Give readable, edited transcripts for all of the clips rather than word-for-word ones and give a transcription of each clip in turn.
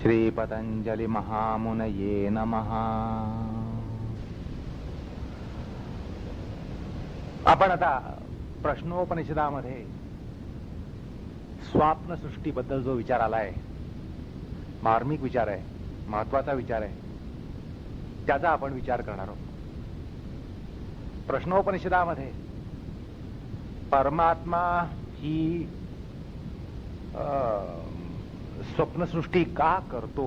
श्री पतंजलि महामुनये नमः. आपण आता प्रश्नोपनिषदामध्ये स्वाप्नसृष्टीबद्दल जो विचार आलाय, मार्मिक विचार आहे, महत्वाचा विचार आहे, त्याचा आपण विचार करणार आहोत. प्रश्नोपनिषदामध्ये परमात्मा ही स्वप्नसृष्टी का करतो.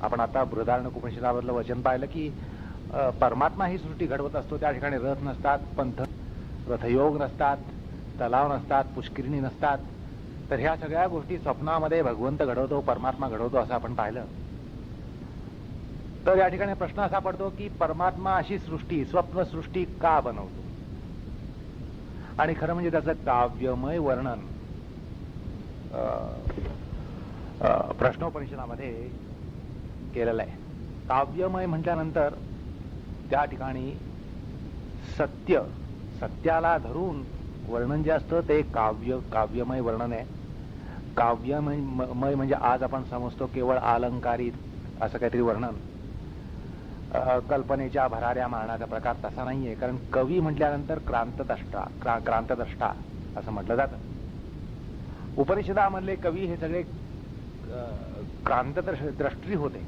आपण आता बृहदारण्यकोपनिषदामधलं वचन पाहिलं की परमात्मा ही सृष्टी घडवत असतो. त्या ठिकाणी रथ नसतात, पंथ रथयोग नसतात, तलाव नसतात, पुष्करिणी नसतात. तर ह्या सगळ्या गोष्टी स्वप्नामध्ये भगवंत घडवतो, परमात्मा घडवतो असं आपण पाहिलं. तर या ठिकाणी प्रश्न असा पडतो की परमात्मा अशी सृष्टी, स्वप्नसृष्टी का बनवतो. आणि खरं म्हणजे त्याचं काव्यमय वर्णन प्रश्नोपनिषदामध्ये केलेलं आहे. काव्यमय म्हटल्यानंतर त्या ठिकाणी सत्याला धरून वर्णन जे असतं ते काव्यमय वर्णन आहे. काव्यमय म्हणजे आज आपण समजतो केवळ अलंकारित असं काहीतरी वर्णन, कल्पनेच्या भराऱ्या मारण्याचा प्रकार तसा नाहीये. कारण कवी म्हटल्यानंतर क्रांतद्रष्टा असं म्हटलं जातं. उपनिषदामधले कवी हे सगळे क्रांतद्रष्टी होते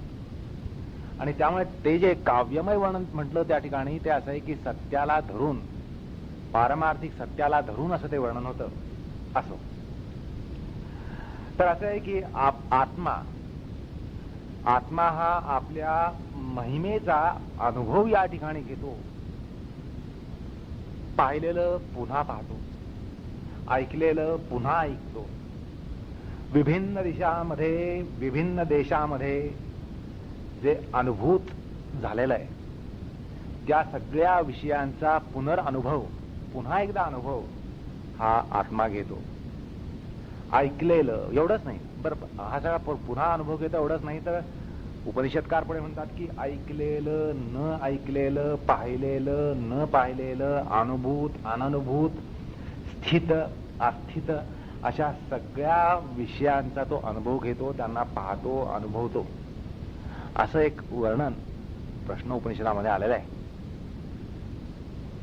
आणि त्यामुळे ते जे काव्यमय वर्णन म्हटलं त्या ठिकाणी ते असं आहे की सत्याला धरून, पारमार्थिक सत्याला धरून असं ते वर्णन होतं. असो, तर असं आहे की आत्मा हा आपल्या महिमेचा अनुभव या ठिकाणी घेतो. पाहिलेलं पुन्हा पाहतो, ऐकलेलं पुन्हा ऐकतो. विभिन्न देशामध्ये जे अनुभूत झालेलं आहे त्या सगळ्या विषयांचा पुनर्अनुभव, पुन्हा एकदा अनुभव हा आत्मा घेतो. ऐकलेलं एवढंच नाही, बरं हा सगळा पुन्हा अनुभव घेतो एवढंच नाही, तर उपनिषदकार पुढे म्हणतात की ऐकलेलं, न ऐकलेलं, पाहिलेलं, न पाहिलेलं, अनुभूत, अननुभूत, स्थित, अस्थित अशा सगळ्या विषयांचा तो अनुभव घेतो, त्यांना पाहतो, अनुभवतो. असं एक वर्णन प्रश्न उपनिषदामध्ये आलेलं आहे.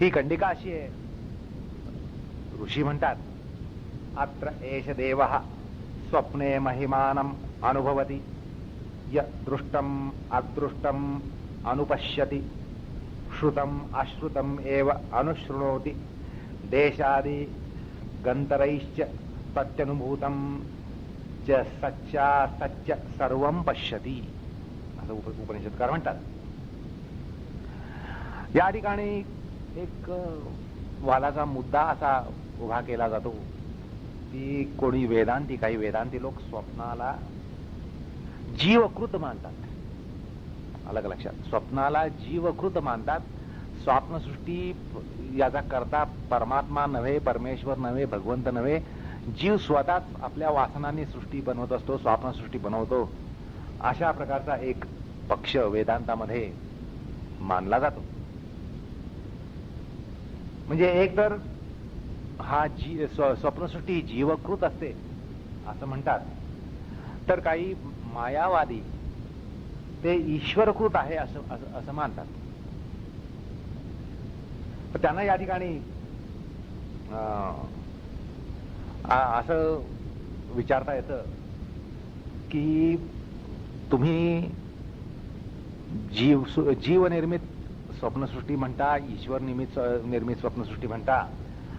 ही कंडिका अशी आहे, ऋषी म्हणतात अत्र एष देवः स्वप्ने महिमानम अनुभवति य दृष्टम अदृष्टम अनुपश्यति श्रुतम अश्रुतम एव अनुशृणोति देशादि गंतरैश्च प्रत्यनुभूतम च सच्च सर्वं पश्यति असं उपनिषदकार म्हणतात. या ठिकाणी एक वादाचा मुद्दा असा उभा केला जातो की काही वेदांती लोक स्वप्नाला जीवकृत मानतात. अलग लक्षात, स्वप्नाला जीवकृत मानतात. स्वप्नसृष्टी याचा करता परमात्मा नव्हे, परमेश्वर नव्हे, भगवंत नव्हे, जीव स्वतःच आपल्या वासनांनी सृष्टी बनवत असतो, स्वप्नसृष्टी बनवतो. अशा प्रकारचा एक पक्ष वेदांतामध्ये मानला जातो. म्हणजे एक तर हा स्वप्नसृष्टी जीवकृत असते असं म्हणतात, तर काही मायावादी ते ईश्वरकृत आहे असं मानतात. तर त्यांना या ठिकाणी असं विचारता येतं की तुम्ही जीवनिर्मित स्वप्नसृष्टी म्हणता, ईश्वर निर्मित स्वप्नसृष्टी म्हणता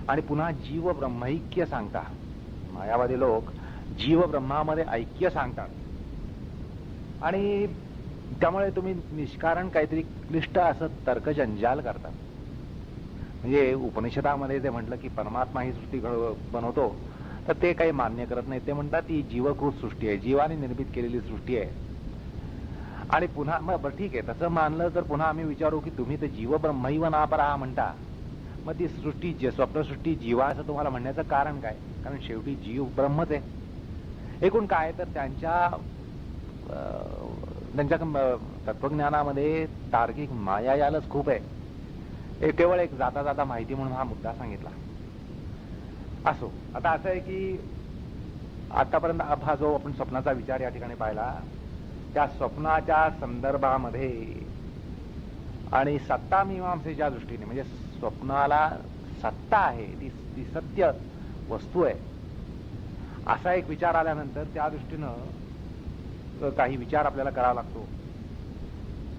आणि पुन्हा जीव ब्रह्मैक्य सांगता. मायावादी लोक जीव ब्रह्मामध्ये ऐक्य सांगतात आणि त्यामुळे तुम्ही निष्कारण काहीतरी क्लिष्ट असं तर्कजंजाल करतात. म्हणजे उपनिषदामध्ये ते म्हटलं की परमात्मा ही सृष्टी बनवतो, तर ते काही मान्य करत नाही. ते म्हणतात ती जीवकृत सृष्टी आहे, जीवाने निर्मित केलेली सृष्टी आहे. आणि पुन्हा मग बरं ठीक आहे, तसं मानलं तर पुन्हा आम्ही विचारू की तुम्ही तर जीव ब्रह्मैव नापरः म्हणता, मग ती सृष्टी स्वप्नसृष्टी जीवा असं तुम्हाला म्हणण्याचं कारण काय. कारण शेवटी जीव ब्रह्मच आहे. एकूण काय तर त्यांच्या तत्वज्ञानामध्ये तार्किक मायाजालच खूप आहे. हे केवळ एक जाता जाता माहिती म्हणून हा मुद्दा सांगितला. असो, आता असं आहे की आतापर्यंत हा जो आपण स्वप्नाचा विचार या ठिकाणी पाहिला, त्या स्वप्नाच्या संदर्भामध्ये आणि सत्ता मीमांसेच्या दृष्टीने, म्हणजे स्वप्नाला सत्ता आहे, ती सत्य वस्तू आहे, असा एक विचार आल्यानंतर त्या दृष्टीनं काही विचार आपल्याला करावा लागतो.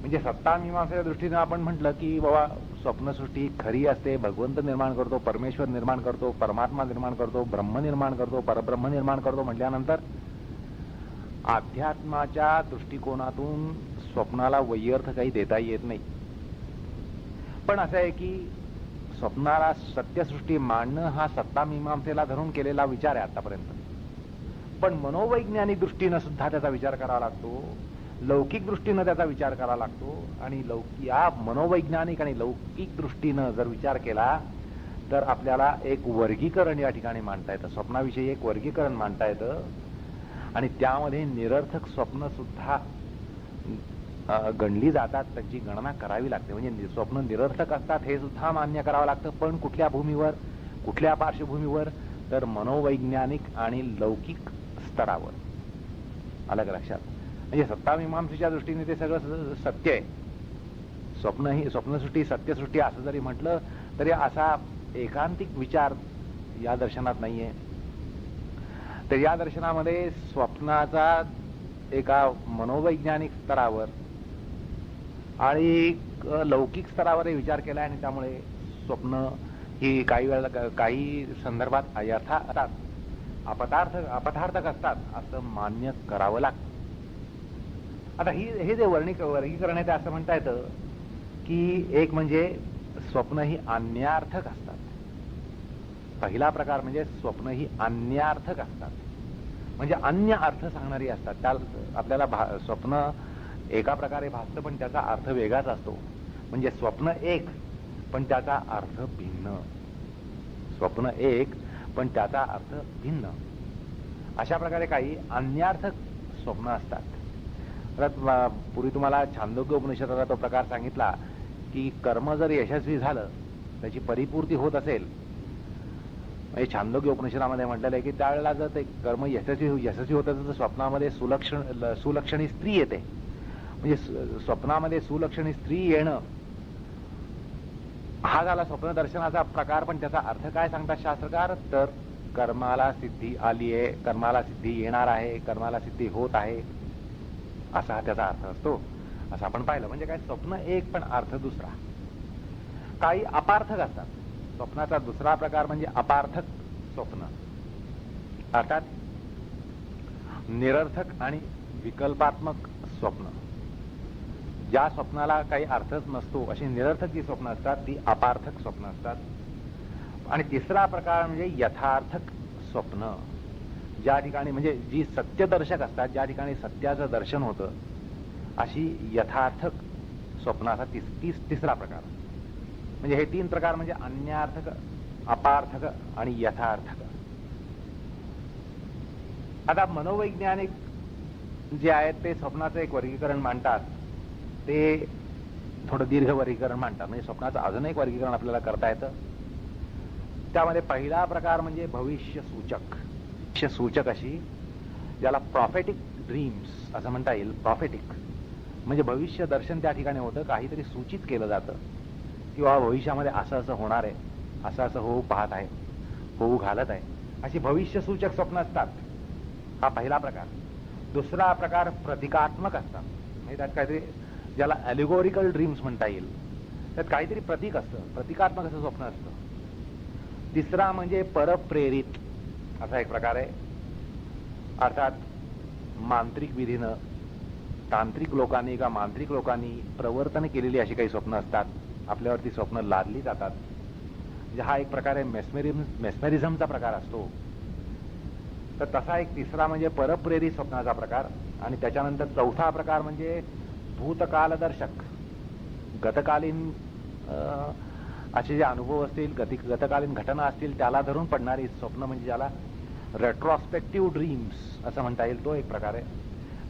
म्हणजे सत्ता मीमांसेच्या दृष्टीनं आपण म्हटलं की बाबा स्वप्नसृष्टी खरी असते, भगवंत निर्माण करतो, परमेश्वर निर्माण करतो, परमात्मा निर्माण करतो, ब्रह्म निर्माण करतो, परब्रह्म निर्माण करतो म्हटल्यानंतर अध्यात्माच्या दृष्टिकोनातून स्वप्नाला वैयर्थ काही देता येत नाही. पण असं आहे की स्वप्नाला सत्यसृष्टी मांडणं हा सत्ता मीमांसेला धरून केलेला विचार आहे आतापर्यंत. पण मनोवैज्ञानिक दृष्टीनं सुद्धा त्याचा विचार करावा लागतो, लौकिक दृष्टीनं त्याचा विचार करावा लागतो. आणि या मनोवैज्ञानिक आणि लौकिक दृष्टीनं जर विचार केला तर आपल्याला एक वर्गीकरण या ठिकाणी मांडता येतं, स्वप्नाविषयी एक वर्गीकरण मांडता येतं. आणि त्यामध्ये निरर्थक स्वप्न सुद्धा गणली जातात, त्यांची गणना करावी लागते. म्हणजे स्वप्न निरर्थक असतात हे सुद्धा मान्य करावं लागतं. पण कुठल्या भूमीवर, कुठल्या पार्श्वभूमीवर, तर मनोवैज्ञानिक आणि लौकिक स्तरावर. अलग लक्षात. म्हणजे सत्तामीमांसेच्या दृष्टीने ते सगळं सत्य आहे. स्वप्नसृष्टी सत्यसृष्टी असं जरी म्हटलं तरी असा एकांतिक विचार या दर्शनात नाहीये. तर या दर्शनामध्ये स्वप्नाचा एका मनोवैज्ञानिक स्तरावर आणि लौकिक स्तरावर विचार केला, आणि त्यामुळे स्वप्न ही काही वेळेला काही संदर्भात यथार्थात अपथार्थक असतात असं मान्य करावं लागतं. आता हे जे वर्गीकरण आहे ते असं म्हणता येतं की एक म्हणजे स्वप्न ही अन्यार्थक असतात. पहिला प्रकार म्हणजे स्वप्न ही अन्यार्थक असतात, म्हणजे अन्य अर्थ सांगणारी असतात. त्या आपल्याला स्वप्न एका प्रकारे भासतं पण त्याचा अर्थ वेगळाच असतो. म्हणजे स्वप्न एक पण त्याचा अर्थ भिन्न. स्वप्न एक पण त्याचा अर्थ भिन्न. अशा प्रकारे काही अन्यार्थक स्वप्न असतात. तर पूर्वी तुम्हाला छांदोग्य उपनिषदाचा तो प्रकार सांगितला की कर्म जर यशस्वी झालं, त्याची परिपूर्ती होत असेल, म्हणजे छांदोग्य उपनिषदामध्ये म्हटलेलं आहे की त्यावेळेला जर ते कर्म यशस्वी होत असेल तर स्वप्नामध्ये सुलक्षणी स्त्री येते. म्हणजे स्वप्नामध्ये सुलक्षणी स्त्री येणं हा झाला स्वप्न दर्शनाचा प्रकार. पण त्याचा अर्थ काय सांगतात शास्त्रकार, तर कर्माला सिद्धी आली आहे, कर्माला सिद्धी येणार आहे, कर्माला सिद्धी होत आहे, असा त्याचा अर्थ असतो. असं आपण पाहिलं. म्हणजे काय, स्वप्न एक पण अर्थ दुसरा. काही अपार्थक असतात. स्वप्नाचा दुसरा प्रकार म्हणजे अपार्थक स्वप्न, अर्थात निरर्थक आणि विकल्पात्मक स्वप्न. ज्या स्वप्नाला काही अर्थच नसतो अशी निरर्थक जी स्वप्न असतात ती अपार्थक स्वप्न असतात. आणि तिसरा प्रकार म्हणजे यथार्थक स्वप्न, ज्या ठिकाणी म्हणजे जी सत्यदर्शक असतात, ज्या ठिकाणी सत्याचं दर्शन होतं, अशी यथार्थक स्वप्नाचा तिसरा प्रकार. म्हणजे हे तीन प्रकार म्हणजे अन्यार्थक, अपार्थक आणि यथार्थक. आता मनोवैज्ञानिक जे आहेत ते स्वप्नाचं एक वर्गीकरण मांडतात, ते थोडं दीर्घ वर्गीकरण मांडतात. म्हणजे स्वप्नाचं अजून एक वर्गीकरण आपल्याला करता येतं. त्यामध्ये पहिला प्रकार म्हणजे भविष्य सूचक अशी, ज्याला प्रॉफेटिक ड्रीम्स असं म्हणता येईल. प्रॉफेटिक म्हणजे भविष्य दर्शन त्या ठिकाणी होतं, काहीतरी सूचित केलं जातं किंवा भविष्यामध्ये असं असं होणार आहे, असं असं होऊ पाहत आहे, होऊ घालत आहे, अशी भविष्यसूचक स्वप्न असतात. हा पहिला प्रकार. दुसरा प्रकार प्रतिकात्मक असतात. म्हणजे त्यात काहीतरी, ज्याला ॲलिगोरिकल ड्रीम्स म्हणता येईल, त्यात काहीतरी प्रतीक असतं, प्रतिकात्मक असं स्वप्न असतं. तिसरा म्हणजे परप्रेरित असा एक प्रकार आहे. अर्थात मांत्रिक विधीनं, तांत्रिक लोकांनी का मांत्रिक लोकांनी प्रवर्तन केलेली अशी काही स्वप्न असतात, आपल्यावरती स्वप्न लादली जातात. म्हणजे हा एक प्रकारे मेस्मेरिझमचा प्रकार असतो. तर तसा एक तिसरा म्हणजे परप्रेरित स्वप्नाचा प्रकार. आणि त्याच्यानंतर चौथा प्रकार म्हणजे भूतकालदर्शक, गतकालीन असे जे अनुभव असतील, गतकालीन घटना असतील त्याला धरून पडणारी स्वप्न, म्हणजे ज्याला रेट्रोस्पेक्टिव्ह ड्रीम्स असं म्हणता येईल, तो एक प्रकार आहे.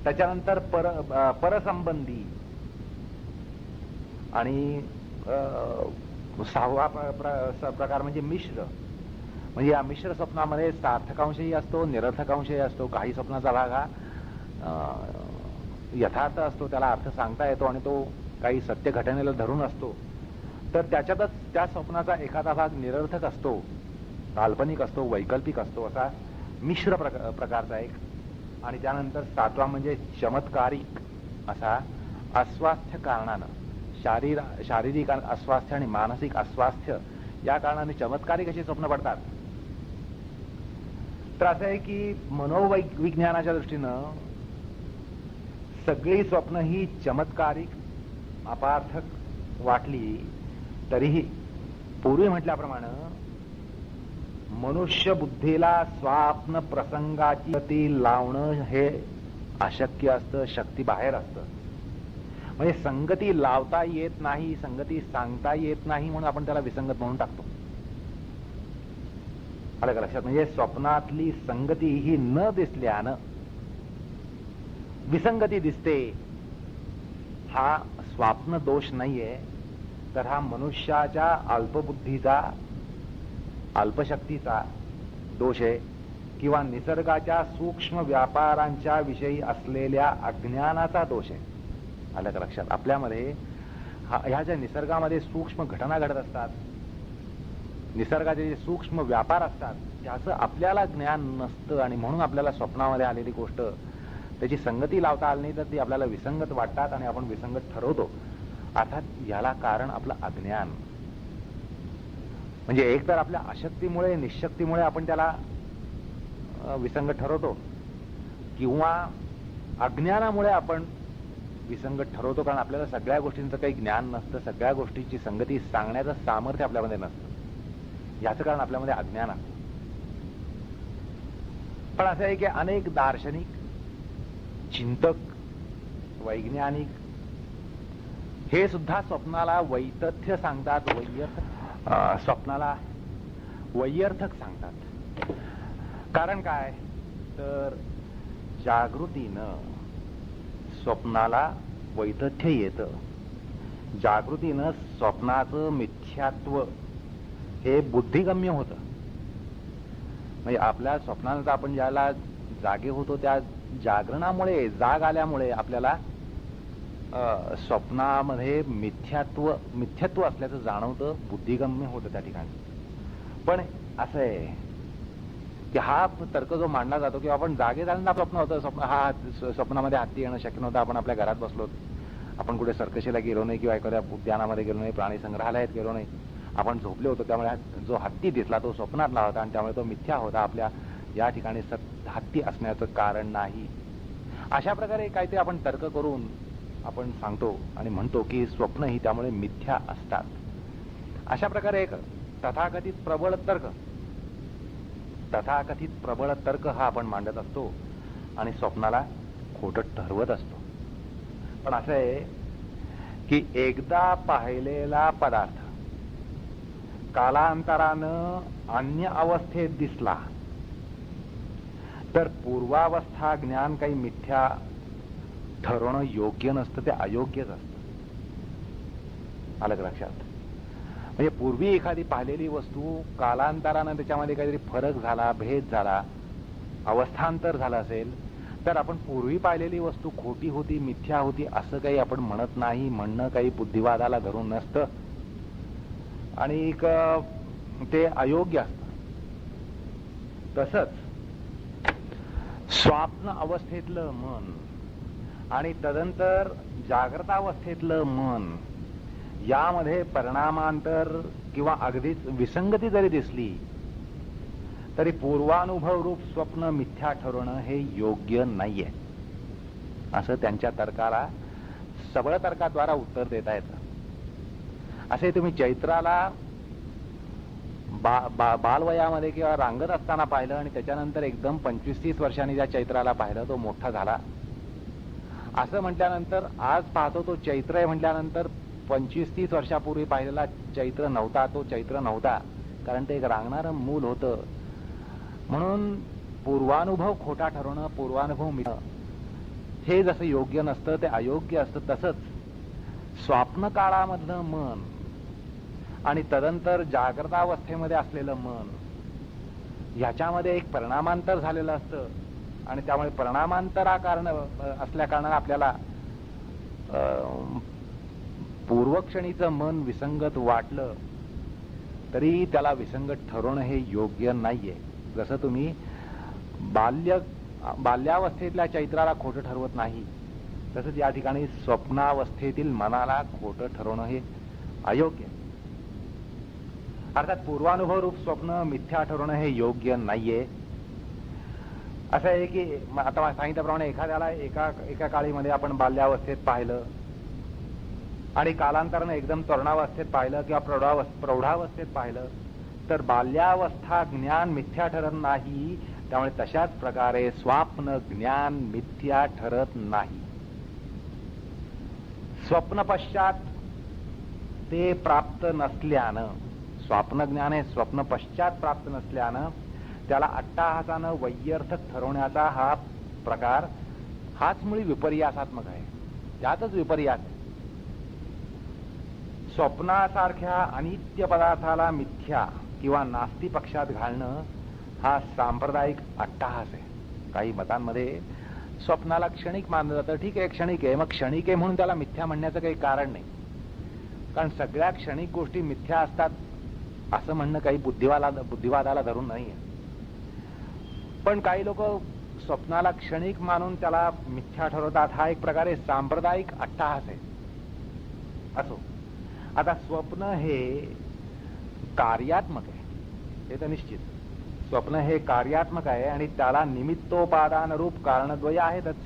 त्याच्यानंतर परसंबंधी आणि सहावा प्रकार म्हणजे मिश्र, म्हणजे या मिश्र स्वप्नामध्ये सार्थकांशही असतो, निरर्थकांशही असतो. काही स्वप्नाचा भाग हा यथार्थ असतो, त्याला अर्थ सांगता येतो आणि तो काही सत्य घटनेला धरून असतो. तर त्याच्यातच त्या स्वप्नाचा एखादा भाग निरर्थक असतो, काल्पनिक असतो, वैकल्पिक असतो, असा मिश्र प्रकारचा एक. आणि त्यानंतर 7वा म्हणजे चमत्कारिक असा अस्वास्थ्य कारणानं, शारीरिक अस्वास्थ्य आणि मानसिक अस्वास्थ्य या कारणाने चमत्कारिक अशी स्वप्न पडतात. तर असं आहे की मनोविज्ञानाच्या दृष्टीनं सगळी स्वप्न ही चमत्कारिक अपार्थक वाटली तरीही पूर्वी म्हटल्याप्रमाणे मनुष्य बुद्धीला स्वाप्न प्रसंगाची गती लावणं हे अशक्य असतं, शक्ती बाहेर असतं. म्हणजे संगती लावता येत नाही, संगती सांगता येत नाही, म्हणून आपण त्याला विसंगत म्हणून टाकतो. आलं का लक्षात? म्हणजे स्वप्नातली संगती ही न दिसल्यानं विसंगती दिसते. हा स्वाप्न दोष नाहीये, तर हा मनुष्याच्या अल्पबुद्धीचा, अल्पशक्तीचा दोष आहे, किंवा निसर्गाच्या सूक्ष्म व्यापारांच्या विषयी असलेल्या अज्ञानाचा दोष आहे. आलं का लक्षात? आपल्यामध्ये ह्या ज्या निसर्गामध्ये सूक्ष्म घटना घडत असतात, निसर्गाचे जे सूक्ष्म व्यापार असतात, त्याचं आपल्याला ज्ञान नसतं आणि म्हणून आपल्याला स्वप्नामध्ये आलेली गोष्ट त्याची संगती लावता आली नाही तर ती आपल्याला विसंगत वाटतात आणि आपण विसंगत ठरवतो. अर्थात याला कारण आपलं अज्ञान. म्हणजे एक तर आपल्या अशक्तीमुळे, निशक्तीमुळे आपण त्याला विसंगत ठरवतो, किंवा अज्ञानामुळे आपण विसंगत ठरवतो, कारण आपल्याला सगळ्या गोष्टींचं काही ज्ञान नसतं, सगळ्या गोष्टींची संगती सांगण्याचं सामर्थ्य आपल्यामध्ये नसतं. याचं कारण आपल्यामध्ये अज्ञान असतं. पण असं आहे की अनेक दार्शनिक, चिंतक, वैज्ञानिक हे सुद्धा स्वप्नाला वैतथ्य सांगतात, स्वप्नाला वैयर्थक सांगतात. कारण काय? तर जागृतीनं स्वप्नाला वैतथ्य येतं. जागृतीनं स्वप्नाचं मिथ्यात्व हे बुद्धिगम्य होतं. म्हणजे आपल्या स्वप्नानंतर आपण ज्याला जागे होतो, त्या जागरणामुळे, जाग आल्यामुळे आपल्याला स्वप्नामध्ये मिथ्यात्व असल्याचं जाणवतं, बुद्धिगम्य होतं त्या ठिकाणी. पण असं आहे की हा तर्क जो मांडला जातो की आपण जागे झाल्यानं स्वप्न होतं, स्वप्नामध्ये हत्ती येणं शक्य नव्हतं, आपण आपल्या घरात बसलो, आपण कुठे सर्कशीला गेलो नाही किंवा एखाद्या उद्यानामध्ये गेलो नाही, प्राणी संग्रहालयात गेलो नाही, आपण झोपले होतो, त्यामुळे जो हत्ती दिसला तो स्वप्नातला होता आणि त्यामुळे तो मिथ्या होता, आपल्या या ठिकाणी हत्ती असण्याचं कारण नाही. अशा प्रकारे काहीतरी आपण तर्क करून आपण सांगतो आणि म्हणतो की स्वप्न ही त्यामुळे मिथ्या असतात. अशा प्रकारे एक तथाकथित प्रबळ तर्क हा आपण मांडत असतो आणि स्वप्नाला खोटं ठरवत असतो. पण असं आहे की एकदा पाहिलेला पदार्थ कालांतरानं अन्य अवस्थेत दिसला तर पूर्वावस्था ज्ञान काही मिथ्या ठरवणं योग्य नसतं, ते अयोग्यच असतं. आलं का लक्षात? म्हणजे पूर्वी एखादी पाहिलेली वस्तू कालांतरानं त्याच्यामध्ये काहीतरी फरक झाला, भेद झाला, अवस्थांतर झालं असेल तर आपण पूर्वी पाहिलेली वस्तू खोटी होती, मिथ्या होती असं काही आपण म्हणत नाही. म्हणणं काही बुद्धिवादाला धरून नसतं आणि ते अयोग्य असतं. तसंच स्वाप्न अवस्थेतलं मन आणि तदनंतर जागृतावस्थेतलं मन यामध्ये परिणामांतर किंवा अगदीच विसंगती जरी दिसली तरी पूर्वानुभव रूप स्वप्न मिथ्या ठरवणं हे योग्य नाहीये, असं त्यांच्या तर्काला सबळ तर्काद्वारा उत्तर देता येतं. असे तुम्ही चैत्राला बालवयामध्ये किंवा रांगत असताना पाहिलं आणि त्याच्यानंतर एकदम 25-30 वर्षांनी ज्या चैत्राला पाहिलं तो मोठा झाला, असं म्हटल्यानंतर आज पाहतो तो चैत्र आहे म्हटल्यानंतर 25-30 वर्षापूर्वी पाहिलेला चैत्र नव्हता, तो चैत्र नव्हता, कारण ते एक रांगणारं मूल होतं. म्हणून पूर्वानुभव खोटा ठरवणं, पूर्वानुभव हे जसं योग्य नसतं ते अयोग्य असतं, तसंच स्वप्न काळामधलं मन आणि तदनंतर जागृतावस्थेमध्ये असलेलं मन ह्याच्यामध्ये एक परिणामांतर झालेलं असतं आणि त्यामुळे परिणामांतरा कारण असल्या कारणाने आपल्याला पूर्वक्षणीचं मन विसंगत वाटलं तरी त्याला विसंगत ठरवणं हे योग्य नाहीये. जसं तुम्ही बाल्यावस्थेतल्या चैत्राला खोटं ठरवत नाही, तसंच या ठिकाणी स्वप्नावस्थेतील मनाला खोटं ठरवणं हे अयोग्य. अर्थात पूर्वानुभव रूप स्वप्न मिथ्या ठरवणं हे योग्य नाहीये. असं आहे की आता सांगितल्याप्रमाणे एखाद्याला एका काळीमध्ये आपण बाल्यावस्थेत पाहिलं आणि कालांतरानं एकदम तरुणावस्थेत पाहिलं किंवा प्रौढावस्थेत पाहिलं तर बाल्यावस्था ज्ञान मिथ्या ठरत नाही. त्यामुळे तशाच प्रकारे स्वाप्न ज्ञान मिथ्या ठरत नाही. स्वप्न पश्चात ते प्राप्त नसल्यानं, स्वप्न ज्ञान हे स्वप्न पश्चात प्राप्त नसल्यानं त्याला अट्टाहासानं वैयर्थक ठरवण्याचा हा प्रकार हाच मुळी विपर्यासात्मक आहे. त्यातच विपर्यास आहे. स्वप्नासारख्या अनित्य पदार्थाला मिथ्या किंवा नास्ती पक्षात घालणं हा सांप्रदायिक अट्टाहास आहे. काही मतांमध्ये स्वप्नाला क्षणिक मानलं जातं. ठीक आहे, क्षणिक आहे, मग क्षणिक आहे म्हणून त्याला मिथ्या म्हणण्याचं काही कारण नाही. कारण सगळ्या क्षणिक गोष्टी मिथ्या असतात असं म्हणणं काही बुद्धिवादाला धरून नाहीये. पण काही लोक स्वप्नाला क्षणिक मानून त्याला मिथ्या ठरवतात. हा एक प्रकारे सांप्रदायिक अट्टाहास आहे. असो, आता स्वप्न हे कार्यात्मक आहे हे तर निश्चित. स्वप्न हे कार्यात्मक आहे आणि त्याला निमित्तोपादान रूप कारणद्वय आहेतच.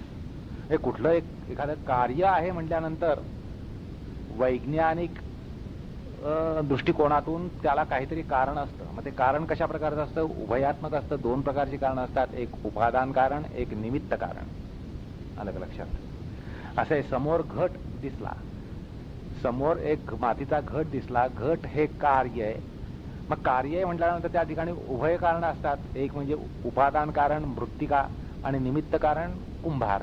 हे कुठलं एखादं कार्य आहे म्हटल्यानंतर वैज्ञानिक दृष्टिकोनातून त्याला काहीतरी कारण असतं. मग ते कारण कशा प्रकारचं असतं? उभयात्मक असतं. दोन प्रकारची कारण असतात, एक उपादान कारण, एक निमित्त कारण. आलं का लक्षात? असं आहे, समोर घट दिसला, समोर एक मातीचा घट दिसला, घट हे कार्य आहे. मग कार्य म्हटल्यानंतर त्या ठिकाणी उभय कारण असतात. एक म्हणजे उपादान कारण मृत्तिका आणि निमित्त कारण कुंभार.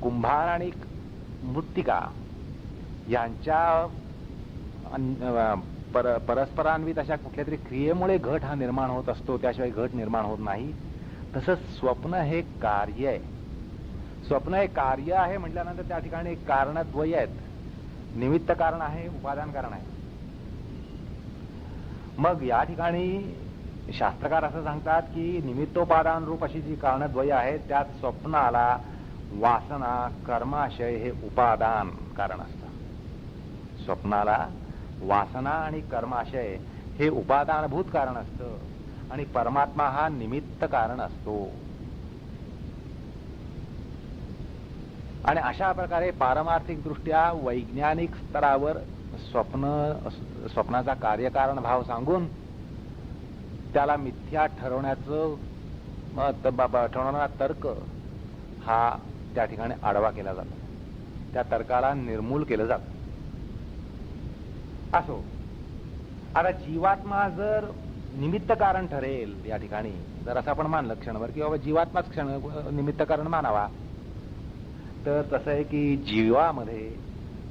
कुंभार आणि मृत्तिका यांच्या परस्परान्वित अशा कुठल्या तरी क्रियेमुळे घट हा निर्माण होत असतो, त्याशिवाय घट निर्माण होत नाही. तसंच स्वप्न हे कार्य आहे. स्वप्न हे कार्य आहे म्हटल्यानंतर त्या ठिकाणी एक कारणद्वय आहेत. निमित्त कारण आहे, उपादान कारण आहे. मग या ठिकाणी शास्त्रकार असं सांगतात की निमित्तोपादान रूप अशी जी कारणद्वय आहेत त्यात स्वप्नाला वासना कर्माशय हे उपादान कारण असतं. स्वप्नाला वासना आणि कर्माशय हे उपादानभूत कारण असतं आणि परमात्मा हा निमित्त कारण असतो. आणि अशा प्रकारे पारमार्थिक दृष्ट्या वैज्ञानिक स्तरावर स्वप्नाचा कार्यकारण भाव सांगून त्याला मिथ्या ठरवणारा तर्क हा त्या ठिकाणी आडवा केला जातो. त्या तर्काला निर्मूल केलं जातं. असो, आता जीवात्मा जर निमित्त कारण ठरेल, या ठिकाणी जर असं आपण मानलं क्षणभर की बाबा जीवात्माच निमित्त कारण मानावा, तर तसं आहे की जीवामध्ये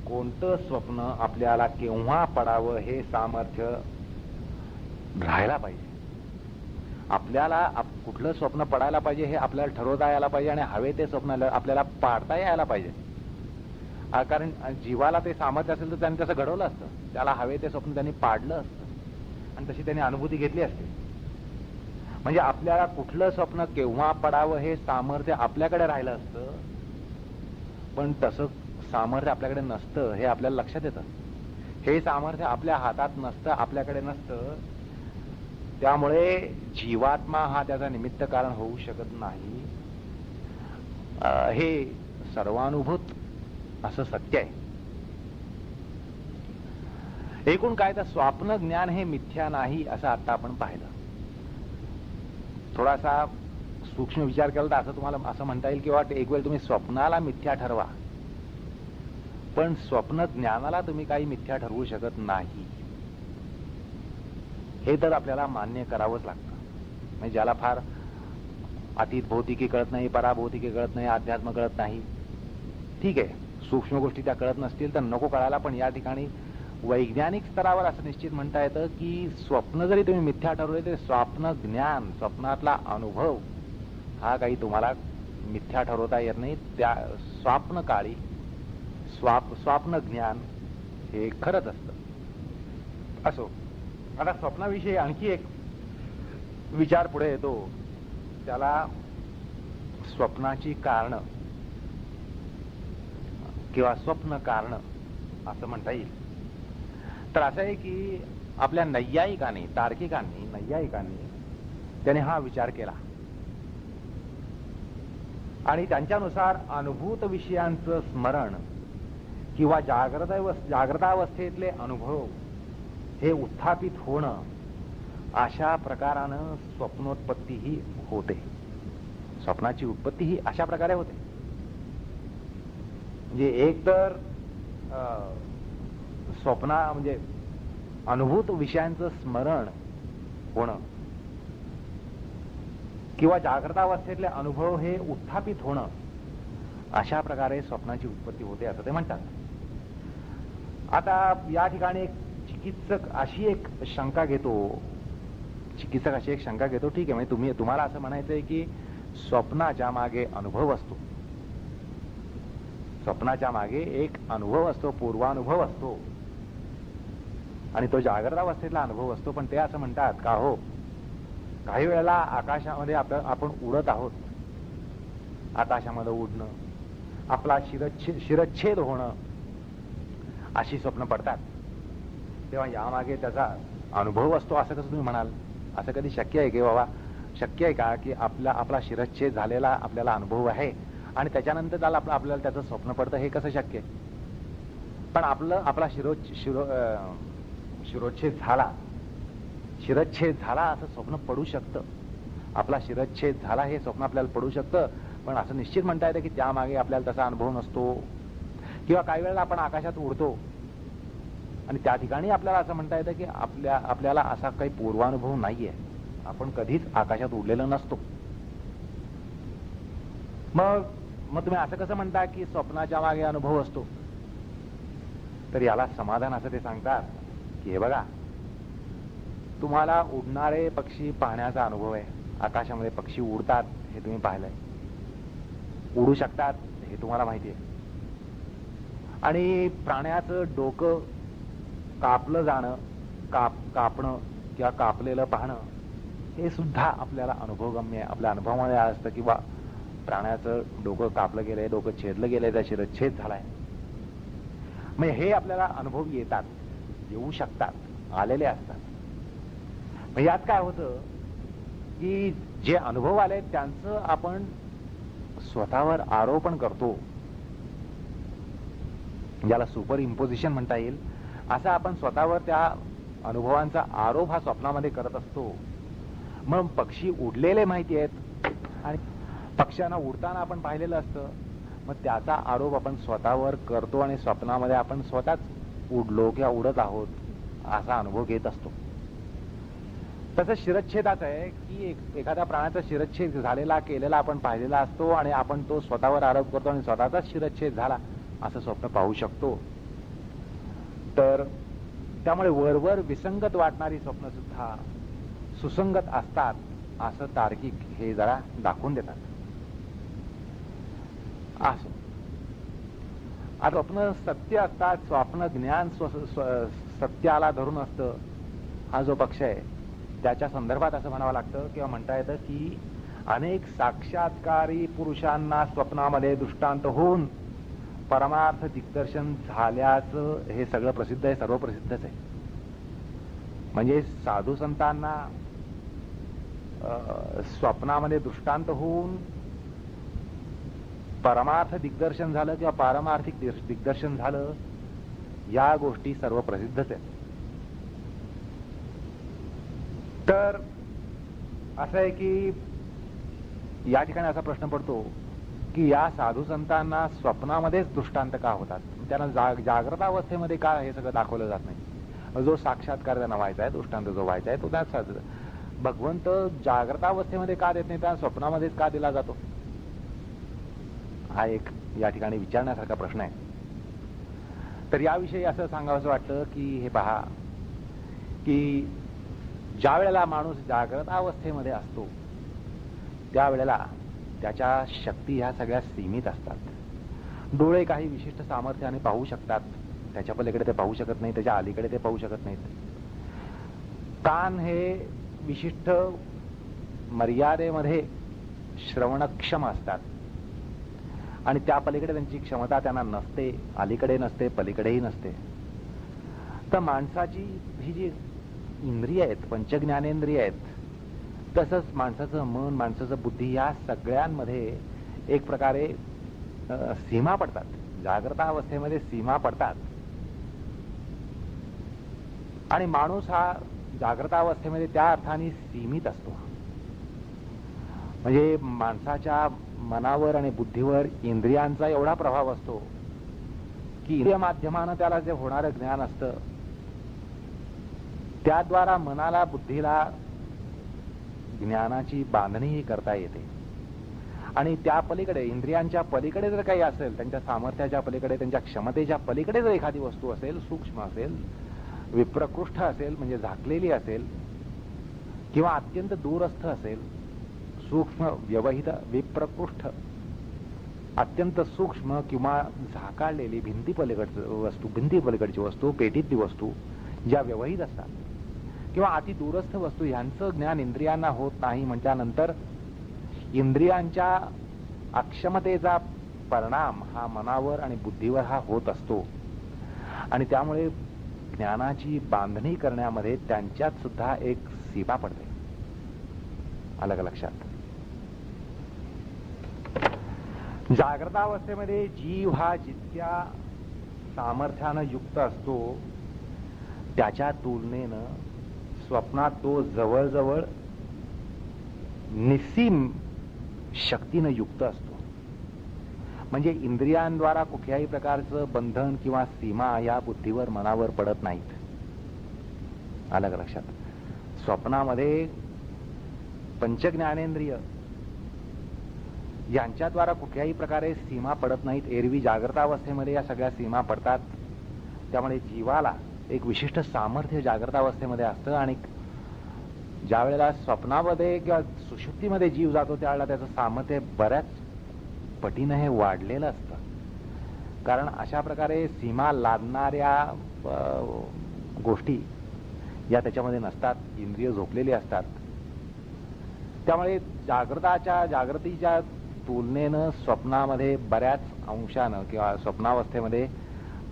कोणतं स्वप्न आपल्याला केव्हा पडावं हे सामर्थ्य राहायला पाहिजे. आपल्याला कुठलं स्वप्न पडायला पाहिजे हे आपल्याला ठरवता यायला पाहिजे आणि हवे ते स्वप्न आपल्याला पाडता यायला पाहिजे. कारण जीवाला ते सामर्थ्य असेल तर त्यांनी तसं घडवलं असतं. त्याला हवे ते स्वप्न त्यांनी पाडलं असतं आणि तशी त्यांनी अनुभूती घेतली असते. म्हणजे आपल्याला कुठलं स्वप्न केव्हा पडावं हे सामर्थ्य आपल्याकडे राहिलं असतं, पण तसं सामर्थ्य आपल्याकडे नसतं हे आपल्याला लक्षात येतं. हे सामर्थ्य आपल्या हातात नसतं, आपल्याकडे नसतं. त्यामुळे जीवात्मा हा त्याचा निमित्त कारण होऊ शकत नाही. हे सर्वानुभूत असं सत्य आहे. एकूण काय तर स्वप्न ज्ञान हे मिथ्या नाही असं आता आपण पाहिलं. थोडासा सूक्ष्म विचार केला तर असं तुम्हाला असं म्हणता येईल किंवा एक वेळ तुम्ही स्वप्नाला मिथ्या ठरवा, पण स्वप्न ज्ञानाला तुम्ही काही मिथ्या ठरवू शकत नाही. हे तर आपल्याला मान्य करावंच लागतं. म्हणजे ज्याला फार अतीत भौतिकी कळत नाही, पराभौतिकी कळत नाही, अध्यात्म कळत नाही, ठीक आहे, सूक्ष्म गोष्टी त्या कळत नसतील तर नको कळायला, पण या ठिकाणी वैज्ञानिक स्तरावर असं निश्चित म्हणता येतं की स्वप्न जरी तुम्ही मिथ्या ठरवले तरी स्वप्न ज्ञान, स्वप्नातला अनुभव हा काही तुम्हाला मिथ्या ठरवता येत नाही. त्या स्वप्न काळी स्वप्न ज्ञान हे खरंच असतं. असो, आता स्वप्नाविषयी आणखी एक विचार पुढे येतो, त्याला स्वप्नाची कारण किंवा स्वप्न कारण असं म्हणता येईल. तर असं आहे की आपल्या नैयायिकांनी त्याने हा विचार केला आणि त्यांच्यानुसार अनुभूत विषयांचं स्मरण किंवा जागृतावस्थेतले अनुभव हे उत्थापित होणं अशा प्रकारानं स्वप्नोत्पत्ती ही होते. स्वप्नाची उत्पत्ती ही अशा प्रकारे होते. म्हणजे एक तर स्वप्ना म्हणजे अनुभूत विषयांचं स्मरण होणं किंवा जागृतावस्थेतले अनुभव हे उत्थापित होणं अशा प्रकारे स्वप्नाची उत्पत्ती होते असं ते म्हणतात. आता या ठिकाणी एक चिकित्सक अशी एक शंका घेतो, ठीक आहे, म्हणजे तुम्हाला असं म्हणायचंय की स्वप्नाच्या मागे अनुभव असतो, स्वप्नाच्या मागे एक अनुभव असतो, पूर्वानुभव असतो आणि तो जागृतावस्थेतला अनुभव असतो. पण ते असं म्हणतात का हो, काही वेळेला आकाशामध्ये आपण उडत आहोत, आकाशामध्ये उडणं, आपला शिरच्छेद होणं अशी स्वप्न पडतात, तेव्हा यामागे त्याचा अनुभव असतो असं कसं तुम्ही म्हणाल? असं कधी शक्य आहे की बाबा, शक्य आहे का की आपला शिरच्छेद झालेला आपल्याला अनुभव आहे आणि त्याच्यानंतर त्याला आपल्याला त्याचं स्वप्न पडतं, हे कसं शक्य आहे? पण आपला शिरच्छेद झाला असं स्वप्न पडू शकतं, आपला शिरच्छेद झाला हे स्वप्न आपल्याला पडू शकतं, पण असं निश्चित म्हणता येतं की त्यामागे आपल्याला तसा अनुभव नसतो. किंवा काही वेळेला आपण आकाशात उडतो आणि त्या ठिकाणी आपल्याला असं म्हणता येतं की आपल्याला असा काही पूर्वानुभव नाहीये, आपण कधीच आकाशात उडलेलं नसतो. मग तुम्ही असं कसं म्हणता की स्वप्नाच्या मागे अनुभव असतो? तर याला समाधान असं ते सांगतात की हे बघा, तुम्हाला उडणारे पक्षी पाहण्याचा अनुभव आहे, आकाशामध्ये पक्षी उडतात हे तुम्ही पाहिलंय, उडू शकतात हे तुम्हाला माहिती आहे, आणि प्राण्याचं डोकं कापलं जाणं, कापणं किंवा कापलेलं पाहणं हे सुद्धा आपल्याला अनुभवगम्य आहे, आपल्या अनुभवामध्ये असतं किंवा प्राण्याचं डोकं कापलं गेलंय, डोकं छेदलं गेलंय, त्या शिरच्छेद झालाय. म्हणजे हे आपल्याला अनुभव येतात, येऊ शकतात, आलेले असतात. मग यात काय होतं की जे अनुभव आले त्यांचं आपण स्वतःवर आरोपण करतो, ज्याला सुपर इम्पोजिशन म्हणता येईल, असं आपण स्वतःवर त्या अनुभवांचा आरोप हा स्वप्नामध्ये करत असतो. मग पक्षी उडलेले माहिती आहेत आणि पक्ष्यांना उडताना आपण पाहिलेलं असतं, मग त्याचा आरोप आपण स्वतःवर करतो आणि स्वप्नामध्ये आपण स्वतःच उडलो किंवा उडत आहोत असा अनुभव घेत असतो. तसं शिरच्छेदाचं आहे की एखाद्या प्राण्याचा शिरच्छेद झालेला केलेला आपण पाहिलेला असतो आणि आपण तो स्वतःवर आरोप करतो आणि स्वतःचाच शिरच्छेद झाला असं स्वप्न पाहू शकतो. तर त्यामुळे वरवर विसंगत वाटणारी स्वप्न सुद्धा सुसंगत असतात असं तार्किक हे जरा दाखवून देतात. असो, आता स्वप्न सत्य असतात, स्वप्न ज्ञान सत्याला धरून असतं, हा जो पक्ष आहे त्याच्या संदर्भात असं म्हणावं लागतं किंवा म्हणता येतं की अनेक साक्षात्कारी पुरुषांना स्वप्नामध्ये दृष्टांत होऊन परमार्थ दिग्दर्शन झाल्याचं हे सगळं प्रसिद्ध आहे, सर्व प्रसिद्धच आहे. म्हणजे साधू संतांना स्वप्नामध्ये दृष्टांत होऊन परमार्थ दिग्दर्शन झालं किंवा पारमार्थिक दिग्दर्शन झालं, या गोष्टी सर्व प्रसिद्धच आहेत. तर असं आहे की या ठिकाणी असा प्रश्न पडतो की या साधू संतांना स्वप्नामध्येच दृष्टांत का होतात, त्यांना जागृत अवस्थेमध्ये का हे सगळं दाखवलं जात नाही? जो साक्षात्कार त्यांना व्हायचा आहे, दृष्टांत जो व्हायचा आहे तो त्याच भगवंत जागृत अवस्थेमध्ये का देत नाही, त्या स्वप्नामध्येच का दिला जातो? हा एक या ठिकाणी विचारण्यासारखा प्रश्न आहे. तर याविषयी असं सांगावंसं वाटतं की हे पहा की ज्या वेळेला माणूस जागृत अवस्थेमध्ये असतो त्यावेळेला त्याच्या शक्ती ह्या सगळ्या सीमित असतात. डोळे काही विशिष्ट सामर्थ्याने पाहू शकतात, त्याच्या पलीकडे ते पाहू शकत नाही, त्याच्या अलीकडे ते पाहू शकत नाहीत. कान हे विशिष्ट मर्यादेमध्ये श्रवणक्षम असतात आणि त्या पलीकडे त्यांची क्षमता त्यांना नसते, अलीकडे नसते, पलीकडेही नसते. तर माणसाची ही जी इंद्रिय आहेत, पंचज्ञानेंद्रिय आहेत, तसंच माणसाचं मन, माणसाचं बुद्धी या सगळ्यांमध्ये एक प्रकारे सीमा पडतात. जागृत अवस्थेमध्ये सीमा पडतात आणि माणूस हा जागृत अवस्थेमध्ये त्या अर्थाने सीमित असतो. म्हणजे माणसाच्या मनावर आणि बुद्धीवर इंद्रियांचा एवढा प्रभाव असतो की इंद्रिय माध्यमानं त्याला जे होणारं ज्ञान असतं त्याद्वारा मनाला, बुद्धीला ज्ञानाची बांधणीही करता येते. आणि त्या पलीकडे, इंद्रियांच्या पलीकडे जर काही असेल, त्यांच्या सामर्थ्याच्या पलीकडे, त्यांच्या क्षमतेच्या पलीकडे जर एखादी वस्तू असेल, सूक्ष्म असेल, विप्रकृष्ठ असेल म्हणजे झाकलेली असेल, किंवा अत्यंत दूरस्थ असेल, सूक्ष्म, व्यवहित, विप्रकृष्ठ, अत्यंत सूक्ष्म किंवा झाकाळलेली भिंती पलीकडची वस्तू, पेटीतली वस्तू ज्या व्यवहित असतात, किंवा अति दूरस्थ वस्तू, यांचं ज्ञान इंद्रियांना होत नाही. म्हटल्यानंतर इंद्रियांच्या अक्षमतेचा परिणाम हा मनावर आणि बुद्धीवर हा होत असतो आणि त्यामुळे ज्ञानाची बांधणी करण्यामध्ये त्यांच्यात सुद्धा एक सीमा पडते. आलं का लक्षात? जागृतावस्थेमध्ये जीव हा जितक्या सामर्थ्यानं युक्त असतो त्याच्या तुलनेनं स्वप्नात तो जवळजवळ निस्सीम शक्तीनं युक्त असतो. म्हणजे इंद्रियांद्वारा कुठल्याही प्रकारचं बंधन किंवा सीमा या बुद्धीवर, मनावर पडत नाहीत. आलं का लक्षात? स्वप्नामध्ये पंचज्ञानेंद्रिय यांच्याद्वारा कुठल्याही प्रकारे सीमा पडत नाहीत. एरवी जागृतावस्थेमध्ये या सगळ्या सीमा पडतात. त्यामुळे जीवाला एक विशिष्ट सामर्थ्य जागृतावस्थेमध्ये असतं आणि ज्या वेळेला स्वप्नामध्ये किंवा सुषुप्तीमध्ये जीव जातो त्यावेळेला त्याचं सामर्थ्य बऱ्याच पटीनं हे वाढलेलं असतं. कारण अशा प्रकारे सीमा लादणाऱ्या गोष्टी या त्याच्यामध्ये नसतात, इंद्रिय झोपलेली असतात. त्यामुळे जागृतीच्या तुलनेनं स्वप्नामध्ये बऱ्याच अंशानं किंवा स्वप्नावस्थेमध्ये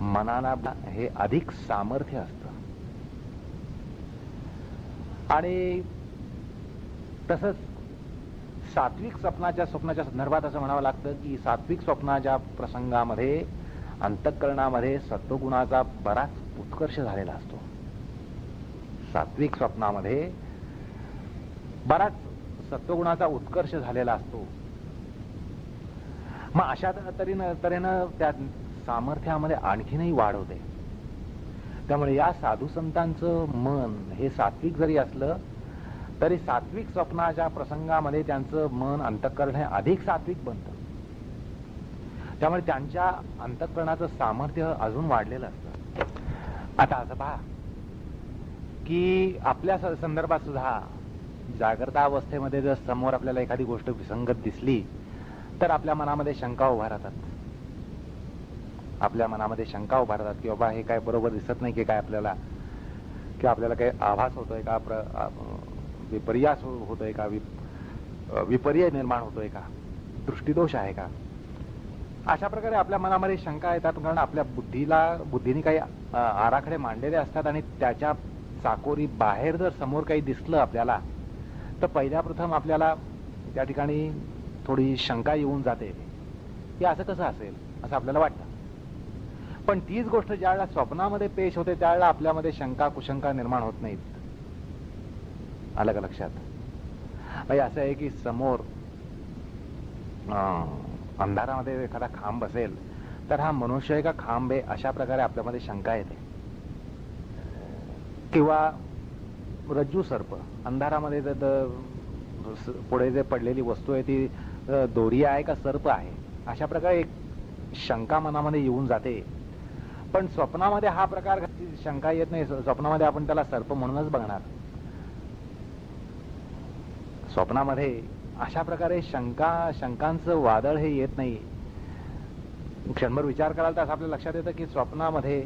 मनाला हे अधिक सामर्थ्य असतं. आणि तसंच सात्विक स्वप्नाच्या संदर्भात असं म्हणावं लागतं की सात्विक स्वप्नाच्या प्रसंगामध्ये अंतःकरणामध्ये सत्वगुणाचा बराच उत्कर्ष झालेला असतो. सात्विक स्वप्नामध्ये बराच सत्वगुणाचा उत्कर्ष झालेला असतो. मग अशा तऱ्हेनं त्या सामर्थ्यामध्ये आणखीनही वाढ होते. त्यामुळे या साधू संतांचं मन हे सात्विक जरी असलं तरी सात्विक स्वप्नाच्या प्रसंगामध्ये त्यांचं मन, अंतःकरण हे अधिक सात्विक बनतं. त्यामुळे त्यांच्या अंतःकरणाचं सामर्थ्य अजून वाढलेलं असतं. आता असं पहा की आपल्या संदर्भात सुद्धा जागृतावस्थेमध्ये जर समोर आपल्याला एखादी गोष्ट विसंगत दिसली तर आपल्या मनामध्ये शंका उभा राहतात. आपल्या मनामध्ये शंका उभा राहतात की बाबा हे काय बरोबर दिसत नाही की काय आपल्याला, की आपल्याला काही आभास होतोय का, विपर्यास होतोय का, विपर्य निर्माण होतोय का, दृष्टिदोष आहे का. अशा प्रकारे आपल्या मनामध्ये शंका येतात. कारण आपल्या बुद्धीने काही आराखडे मांडलेले असतात आणि त्याच्या चाकोरी बाहेर जर समोर काही दिसलं आपल्याला तर पहिल्या प्रथम आपल्याला त्या ठिकाणी थोडी शंका येऊन जाते की असं कसं असेल असं आपल्याला वाटतं. पण तीच गोष्ट ज्यावेळेला स्वप्नामध्ये पेश होते त्यावेळेला आपल्यामध्ये शंका कुशंका निर्माण होत नाहीत. आलं का लक्षात? असं आहे की समोर अंधारामध्ये एखादा खांब असेल तर हा मनुष्य आहे का खांब आहे अशा प्रकारे आपल्यामध्ये शंका येते. किंवा रज्जू सर्प, अंधारामध्ये पुढे जे पडलेली वस्तू आहे ती दोरी आहे का सर्प आहे, अशा प्रकारे एक शंका मनामध्ये येऊन जाते. पण स्वप्नामध्ये हा प्रकार शंका येत नाही. स्वप्नामध्ये आपण त्याला सर्प म्हणूनच बघणार. स्वप्नामध्ये अशा प्रकारे शंकांचं वादळ हे येत नाही. क्षणभर विचार कराल तर असं आपल्या लक्षात येतं की स्वप्नामध्ये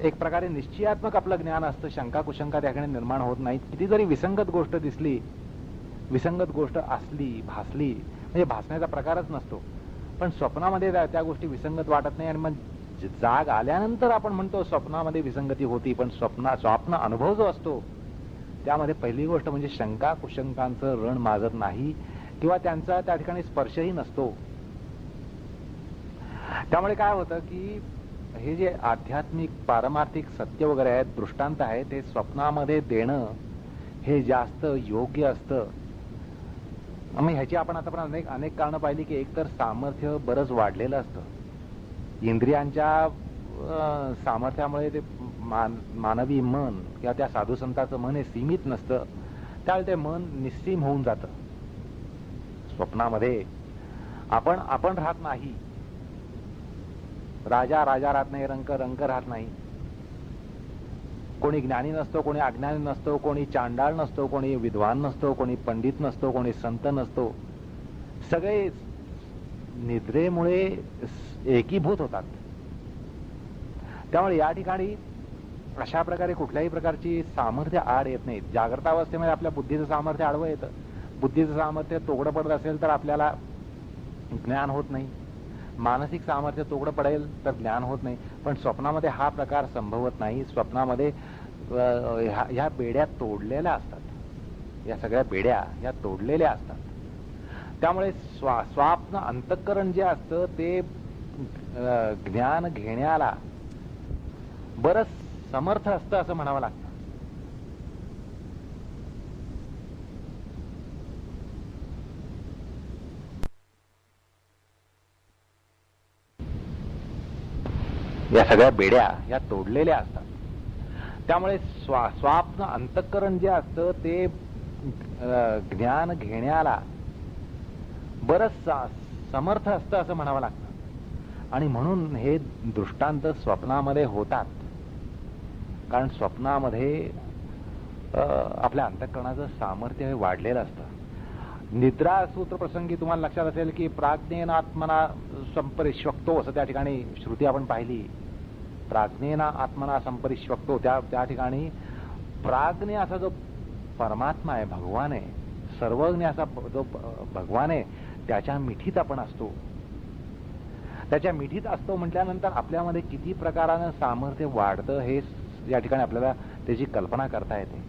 एक प्रकारे निश्चयात्मक आपलं ज्ञान असतं. शंका कुशंका त्या ठिकाणी निर्माण होत नाहीत. किती जरी विसंगत गोष्ट दिसली, विसंगत गोष्ट असली, भासली, म्हणजे भासण्याचा प्रकारच नसतो, पण स्वप्नामध्ये त्या गोष्टी विसंगत वाटत नाही. आणि मग जाग आल्यानंतर आपण म्हणतो स्वप्नामध्ये विसंगती होती, पण स्वप्न अनुभव जो असतो त्यामध्ये पहिली गोष्ट म्हणजे शंका कुशंकांचं रण माजत नाही किंवा त्यांचा त्या ठिकाणी स्पर्शही नसतो. त्यामुळे काय होतं की हे जे आध्यात्मिक पारमार्थिक सत्य वगैरे आहेत, दृष्टांत आहेत, ते स्वप्नामध्ये देणं हे जास्त योग्य असतं. मग ह्याची आपण आतापर्यंत अनेक कारणं पाहिली की एकतर सामर्थ्य बरंच वाढलेलं असतं. इंद्रियांच्या सामर्थ्यामुळे ते मानवी मन किंवा त्या साधू संतांचं मन हे सीमित नसतं. त्यावेळी ते मन निस्सीम होऊन जातं. स्वप्नामध्ये आपण राहत नाही. राजा राहत नाही, रंक राहत नाही. कोणी ज्ञानी नसतो, कोणी अज्ञानी नसतो, कोणी चांडाळ नसतो, कोणी विद्वान नसतो, कोणी पंडित नसतो, कोणी संत नसतो. सगळे निद्रेमुळे एकीभूत होतात. त्यामुळे या ठिकाणी अशा प्रकारे कुठल्याही प्रकारची सामर्थ्य आड येत नाहीत. जागृत अवस्थेमध्ये आपल्या बुद्धीचं सामर्थ्य आडवं येतं. बुद्धीचं सामर्थ्य तोकडं पडत असेल तर आपल्याला ज्ञान होत नाही. मानसिक सामर्थ्य तोकडं पडेल तर ज्ञान होत नाही. पण स्वप्नामध्ये हा प्रकार संभवत नाही. स्वप्नामध्ये ह्या बेड्या तोडलेल्या असतात. या सगळ्या बेड्या ह्या तोडलेल्या असतात. त्यामुळे स्वाप्न अंतःकरण जे असतं ते ज्ञान घेण्याला बरंच समर्थ असतं असं म्हणावं लागतं. या सगळ्या बेड्या या तोडलेल्या असतात. त्यामुळे स्वाप्न अंतःकरण जे असतं ते ज्ञान घेण्याला बरंच समर्थ असतं असं म्हणावं लागतं. आणि म्हणून हे दृष्टांत स्वप्नामध्ये होतात. कारण स्वप्नामध्ये आपल्या अंतःकरणाचं सामर्थ्य हे वाढलेलं असतं. निद्रा सूत्र प्रसंगी तुम्हाला लक्षात असेल की प्राज्ञेन आत्मना संपरिष्वक्तो असं त्या ठिकाणी श्रुती आपण पाहिली. प्राज्ञेन आत्मना संपरिष्वक्तो, त्या ठिकाणी प्राज्ञ असा जो परमात्मा आहे, भगवान आहे, सर्वज्ञ असा जो भगवान आहे, त्याच्या मिठीत आपण असतो. त्याच्या मिठीत असतो म्हटल्यानंतर आपल्यामध्ये किती प्रकारानं सामर्थ्य वाढतं हे या ठिकाणी आपल्याला त्याची कल्पना करता येते.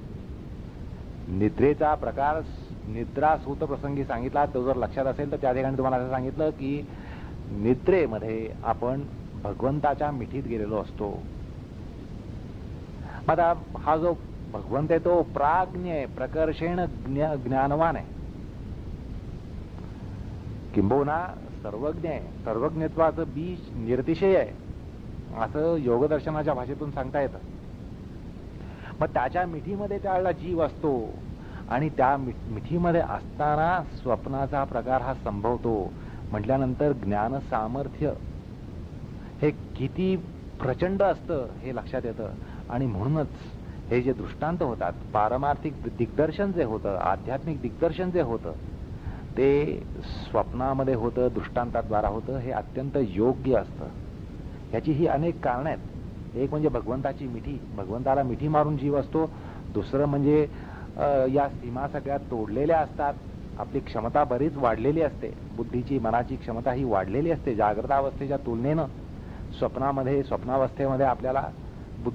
निद्रेचा प्रकार निद्रा सूत्र प्रसंगी सांगितला. तो जर लक्षात असेल तर त्या ठिकाणी तुम्हाला असं सांगितलं की निद्रेमध्ये आपण भगवंताच्या मिठीत गेलेलो असतो. आता हा जो भगवंत आहे तो प्राज्ञ आहे, प्रकर्षेण ज्ञानवान आहे, किंबहुना सर्वज्ञ आहे. सर्वज्ञत्वाचं बीज निरतिशय आहे असं योगदर्शनाच्या भाषेतून सांगता येतं. मग त्याच्या मिठीमध्ये त्यावेळेला जीव असतो आणि त्या मिठीमध्ये असताना स्वप्नाचा प्रकार हा संभवतो म्हटल्यानंतर ज्ञान सामर्थ्य हे किती प्रचंड असतं हे लक्षात येतं. आणि म्हणूनच हे जे दृष्टांत होतात, पारमार्थिक दिग्दर्शन जे होतं, आध्यात्मिक दिग्दर्शन जे होतं ते स्वप्नामध्ये होतं, दृष्टांताद्वारा होतं. हे अत्यंत योग्य असतं. ह्याची ही अनेक कारणं आहेत. एक म्हणजे भगवंताची मिठी, भगवंताला मिठी मारून जीव असतो. दुसरं म्हणजे या सीमा सगळ्या तोडलेल्या असतात. आपली क्षमता बरीच वाढलेली असते. बुद्धीची मनाची क्षमता ही वाढलेली असते जागृत अवस्थेच्या तुलनेनं. स्वप्नावस्थेमध्ये आपल्याला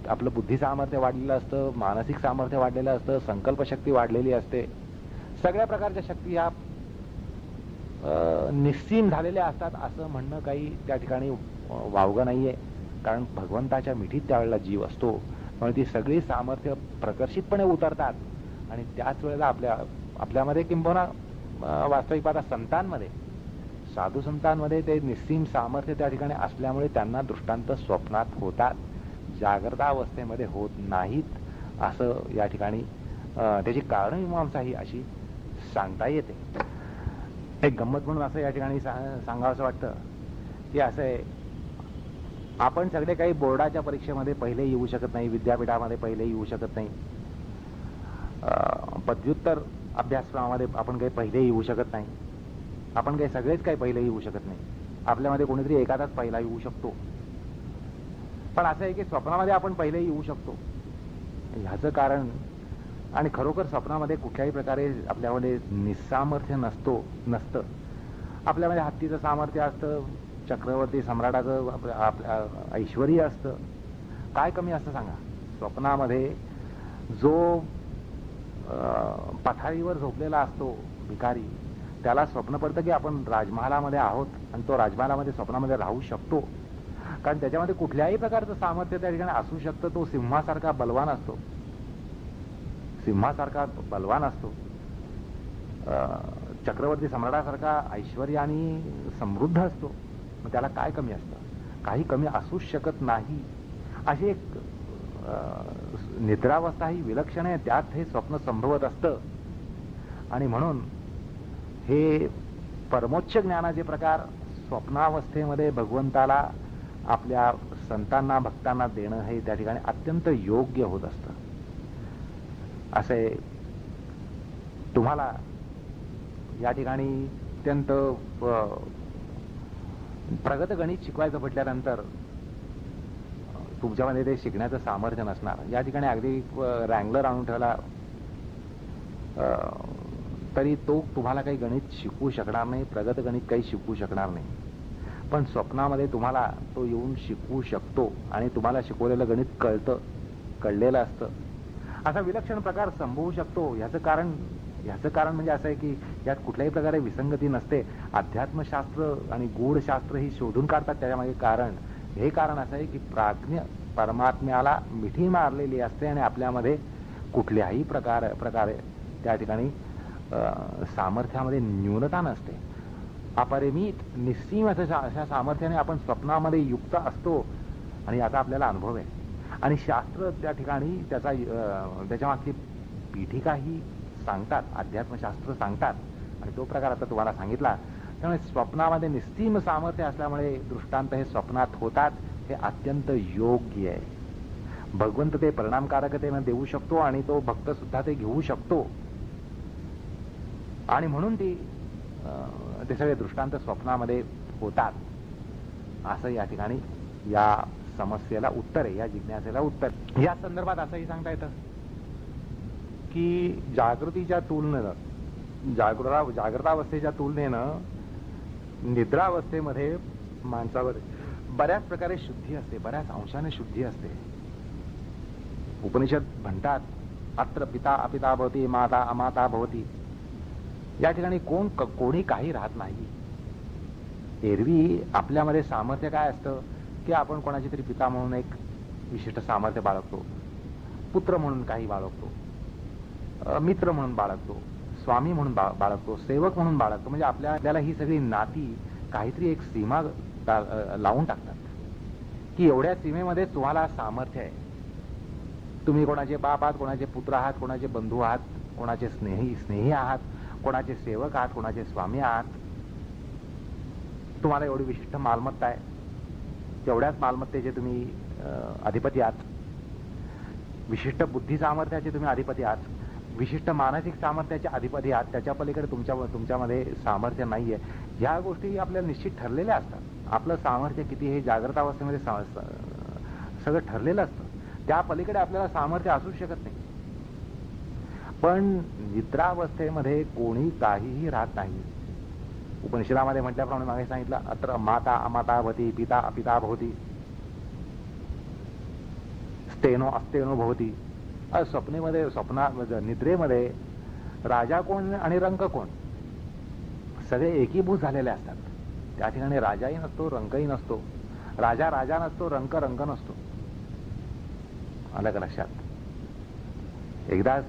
आपलं बुद्धी सामर्थ्य वाढलेलं असतं, मानसिक सामर्थ्य वाढलेलं असतं, संकल्पशक्ती वाढलेली असते. सगळ्या प्रकारच्या शक्ती ह्या निस्सीम झालेल्या असतात असं म्हणणं काही त्या ठिकाणी वावगं नाहीये. कारण भगवंताच्या मिठीत त्यावेळेला जीव असतो. म्हणून ती सगळी सामर्थ्य प्रकर्षितपणे उतरतात. आणि त्याच वेळेला आपल्यामध्ये किंबहुना वास्तविक पाहता संतांमध्ये, साधू संतांमध्ये ते निस्सीम सामर्थ्य त्या ठिकाणी असल्यामुळे त्यांना दृष्टांत स्वप्नात होतात, जागृतावस्थेमध्ये होत नाहीत असं या ठिकाणी त्याची कारणमीमांसा ही अशी सांगता येते. एक गंमत म्हणून असं या ठिकाणी सांगावं असं वाटतं की असं आहे आपण सगळे काही बोर्डाच्या परीक्षेमध्ये पहिले येऊ शकत नाही, विद्यापीठामध्ये पहिले येऊ शकत नाही, पदव्युत्तर अभ्यासक्रमामध्ये आपण काही पहिले येऊ शकत नाही, आपण काही सगळेच काही पहिले येऊ शकत नाही. आपल्यामध्ये कोणीतरी एखादाच पहिला येऊ शकतो. पण असं आहे की स्वप्नामध्ये आपण पहिले येऊ शकतो. ह्याचं कारण, आणि खरोखर स्वप्नामध्ये कुठल्याही प्रकारे आपल्यामध्ये निस्सामर्थ्य नसतं. आपल्यामध्ये हत्तीचं सामर्थ्य असतं, चक्रवर्ती सम्राटाचं आपलं ऐश्वर्य असतं. काय कमी असतं सांगा? स्वप्नामध्ये जो पथारीवर झोपलेला असतो भिकारी, त्याला स्वप्न पडतं की आपण राजमहालामध्ये आहोत आणि तो राजमहालामध्ये स्वप्नामध्ये राहू शकतो. कारण त्याच्यामध्ये कुठल्याही प्रकारचं सामर्थ्य त्या ठिकाणी असू शकतं. तो सिंहासारखा बलवान असतो, सिंहासारखा बलवान असतो, चक्रवर्ती सम्राटासारखा ऐश्वर्याने समृद्ध असतो. मग त्याला काय कमी असतं? काही कमी असूच शकत नाही. अशी एक निद्रावस्था ही विलक्षण आहे, त्यात हे स्वप्न संभवत असतं. आणि म्हणून हे परमोच्च ज्ञानाचे प्रकार स्वप्नावस्थेमध्ये भगवंताला आपल्या संतांना भक्तांना देणं हे त्या ठिकाणी अत्यंत योग्य होत असतं. असे तुम्हाला या ठिकाणी अत्यंत प्रगत गणित शिकवायचं म्हटल्यानंतर तुमच्यामध्ये ते शिकण्याचं सामर्थ्य नसणार. या ठिकाणी अगदी रँगलर आणून ठेवला तरी तो तुम्हाला काही गणित शिकवू शकणार नाही, प्रगत गणित काही शिकवू शकणार नाही. पण स्वप्नामध्ये तुम्हाला तो येऊन शिकवू शकतो आणि तुम्हाला शिकवलेलं गणित कळलेलं असतं. असा विलक्षण प्रकार संभवू शकतो. ह्याचं कारण म्हणजे असं आहे की यात कुठल्याही प्रकारे विसंगती नसते. अध्यात्मशास्त्र आणि गूढशास्त्र ही शोधून काढतात त्याच्यामागे कारण. हे कारण असं आहे की प्राज्ञ परमात्म्याला मिठी मारलेली असते आणि आपल्यामध्ये कुठल्याही प्रकारे त्या ठिकाणी सामर्थ्यामध्ये न्यूनता नसते. अपरिमित निस्सीम अशा सामर्थ्याने आपण स्वप्नामध्ये युक्त असतो आणि याचा आपल्याला अनुभव आहे. आणि शास्त्र त्या ठिकाणी त्याच्यामागची पीठिका ही सांगतात, अध्यात्मशास्त्र सांगतात. आणि तो प्रकार आता तुम्हाला सांगितला. त्यामुळे स्वप्नामध्ये निस्सीम सामर्थ्य असल्यामुळे दृष्टांत हे स्वप्नात होतात, हे अत्यंत योग्य आहे. भगवंत ते परिणामकारकतेने देऊ शकतो आणि तो भक्त सुद्धा ते घेऊ शकतो. आणि म्हणून ते सगळे दृष्टांत स्वप्नामध्ये होतात. असं या ठिकाणी या समस्येला उत्तर आहे, या जिज्ञासेला उत्तर. या संदर्भात असंही सांगता येतं की जागृतीच्या तुलनेनं जागृतावस्थेच्या तुलनेनं निद्रावस्थेमध्ये माणसावर बऱ्याच प्रकारे शुद्धी असते, बऱ्याच अंशाने शुद्धी असते. उपनिषद म्हणतात अत्र पिता अपिता भवती माता अमाता भवती. या ठिकाणी कोणी काही राहत नाही. एरवी आपल्यामध्ये सामर्थ्य काय असतं की आपण कोणाची तरी पिता म्हणून एक विशिष्ट सामर्थ्य बाळगतो, पुत्र म्हणून काही बाळगतो, मित्र म्हणून बाळगतो, स्वामी म्हणून बाळगतो, सेवक म्हणून बाळगतो. म्हणजे आपल्याला ही सगळी नाती काहीतरी एक सीमा लावून टाकतात की एवढ्या सीमेमध्ये तुम्हाला सामर्थ्य आहे. तुम्ही कोणाचे बाप आहात, कोणाचे पुत्र आहात, कोणाचे बंधू आहात, कोणाचे स्नेही आहात, कोणाचे सेवक आहात, कोणाचे स्वामी आहात. तुम्हाला एवढी विशिष्ट मालमत्ता आहे, तेवढ्याच मालमत्तेचे तुम्ही अधिपती आहात. विशिष्ट बुद्धी सामर्थ्याचे तुम्ही अधिपती आहात, विशिष्ट मानसिक सामर्थ्याचे अधिपती आहात. त्याच्या पलीकडे तुमच्यामध्ये सामर्थ्य नाहीये. ह्या गोष्टी आपल्याला निश्चित ठरलेल्या असतात. आपलं सामर्थ्य किती हे जागृत अवस्थेमध्ये सगळं ठरलेलं असतं. त्या पलीकडे आपल्याला सामर्थ्य असू शकत नाही. पण निद्रावस्थेमध्ये कोणी काहीही राहत नाही. उपनिषदामध्ये म्हटल्याप्रमाणे मागे सांगितलं अत्र माता अमाता भवती पिता अपिता भवती स्तेनो अस्तेनो भवती. निद्रेमध्ये राजा कोण आणि रंक कोण सगळे एकीभूत झालेले असतात. त्या ठिकाणी राजाही नसतो, रंकही नसतो. राजा नसतो, रंक नसतो. आलं का लक्षात? एकदा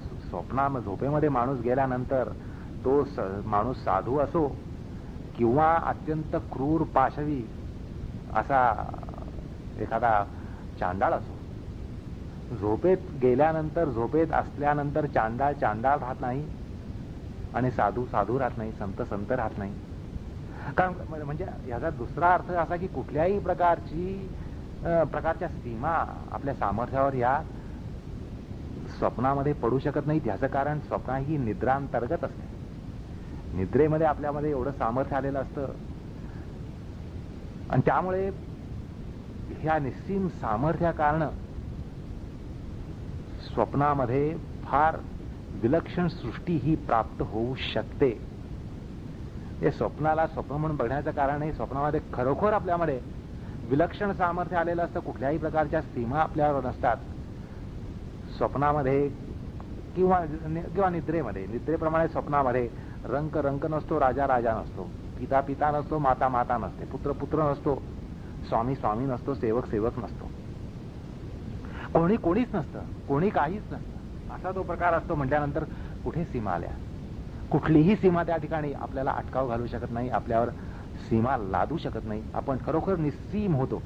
झोपेमध्ये माणूस गेल्यानंतर तो माणूस साधू असो किंवा अत्यंत क्रूर पाशवी असा एखादा चांडाळ असो, झोपेत गेल्यानंतर, झोपेत असल्यानंतर चांडाळ राहत नाही आणि साधू राहत नाही, संत राहत नाही. कारण म्हणजे याचा दुसरा अर्थ असा की कुठल्याही प्रकारची प्रकारच्या सीमा आपल्या सामर्थ्यावर या स्वप्नामध्ये पडू शकत नाहीत. ह्याचं कारण स्वप्न ही निद्रांतर्गत असते. निद्रेमध्ये आपल्यामध्ये एवढं सामर्थ्य आलेलं असतं आणि त्यामुळे ह्या निस्सीम सामर्थ्या कारण स्वप्नामध्ये फार विलक्षण सृष्टी ही प्राप्त होऊ शकते. हे स्वप्नाला स्वप्न म्हणून बघण्याचं कारण आहे स्वप्नामध्ये खरोखर आपल्यामध्ये विलक्षण सामर्थ्य आलेलं असतं. कुठल्याही प्रकारच्या सीमा आपल्यावर नसतात. स्वप्नामध्ये किंवा निद्रेप्रमाणे स्वप्नामध्ये रंक नसतो, राजा नसतो, पिता नसतो, माता नसते, पुत्र नसतो, स्वामी नसतो, सेवक नसतो, कोणीच नसतं, कोणी काहीच नसतं. असा तो प्रकार असतो. म्हटल्यानंतर कुठे सीमा आल्या? कुठलीही सीमा त्या ठिकाणी आपल्याला अटकाव घालू शकत नाही, आपल्यावर सीमा लादू शकत नाही. आपण खरोखर निस्सीम होतो.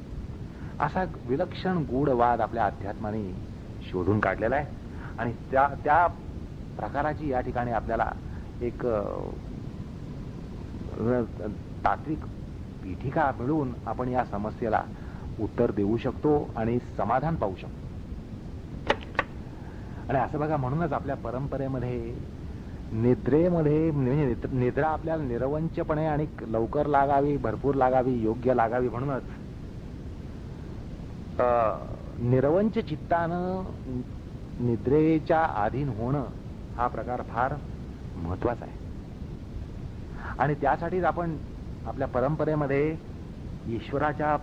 असा विलक्षण गूढवाद आपल्या अध्यात्माने शोधून काढलेला आहे आणि त्या प्रकाराची या ठिकाणी आपल्याला एक तात्विक पीठिका मिळून आपण या समस्येला उत्तर देऊ शकतो आणि समाधान पाहू शकतो. आणि असं बघा, म्हणूनच आपल्या परंपरेमध्ये निद्रेमध्ये म्हणजे निद्रा आपल्याला निरवंचपणे आणि लवकर लागावी, भरपूर लागावी, योग्य लागावी, म्हणूनच निरवंच चित्तानं निद्रेच्या अधीन होणं हा प्रकार फार महत्वाचा आहे. आणि त्यासाठीच आपण आपल्या परंपरेमध्ये ईश्वराच्या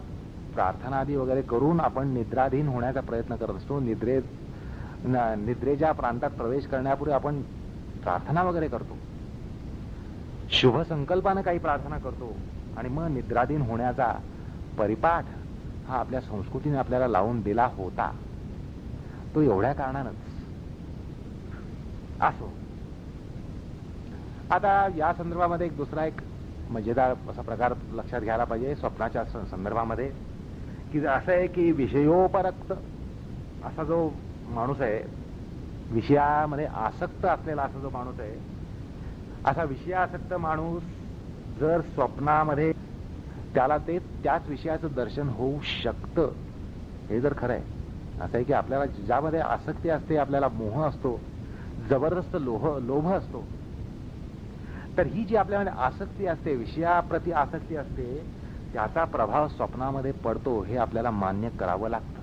प्रार्थनादी वगैरे करून आपण निद्राधीन होण्याचा प्रयत्न करत असतो. निद्रेच्या प्रांतात प्रवेश करण्यापूर्वी आपण प्रार्थना वगैरे करतो, शुभ संकल्पानं काही प्रार्थना करतो आणि मग निद्राधीन होण्याचा परिपाठ हा आपल्या संस्कृतीने आपल्याला लावून दिला होता. तो एवढ्या कारणानंच असो. आता या संदर्भामध्ये दुसरा एक मजेदार असा प्रकार लक्षात घ्यायला पाहिजे स्वप्नाच्या संदर्भामध्ये, की असं आहे की विषयोपरक्त असा जो माणूस आहे, विषयामध्ये आसक्त असलेला असा जो माणूस आहे, असा विषयासक्त माणूस जर स्वप्नामध्ये त्याला त्याच विषयाचं दर्शन होऊ शकतं, हे जर खरं आहे. असं आहे की आपल्याला ज्यामध्ये आसक्ती असते, आपल्याला मोह असतो, जबरदस्त लोभ असतो, तर ही जी आपल्यामध्ये आसक्ती असते, विषयाप्रती आसक्ती असते, त्याचा प्रभाव स्वप्नामध्ये पडतो हे आपल्याला मान्य करावं लागतं.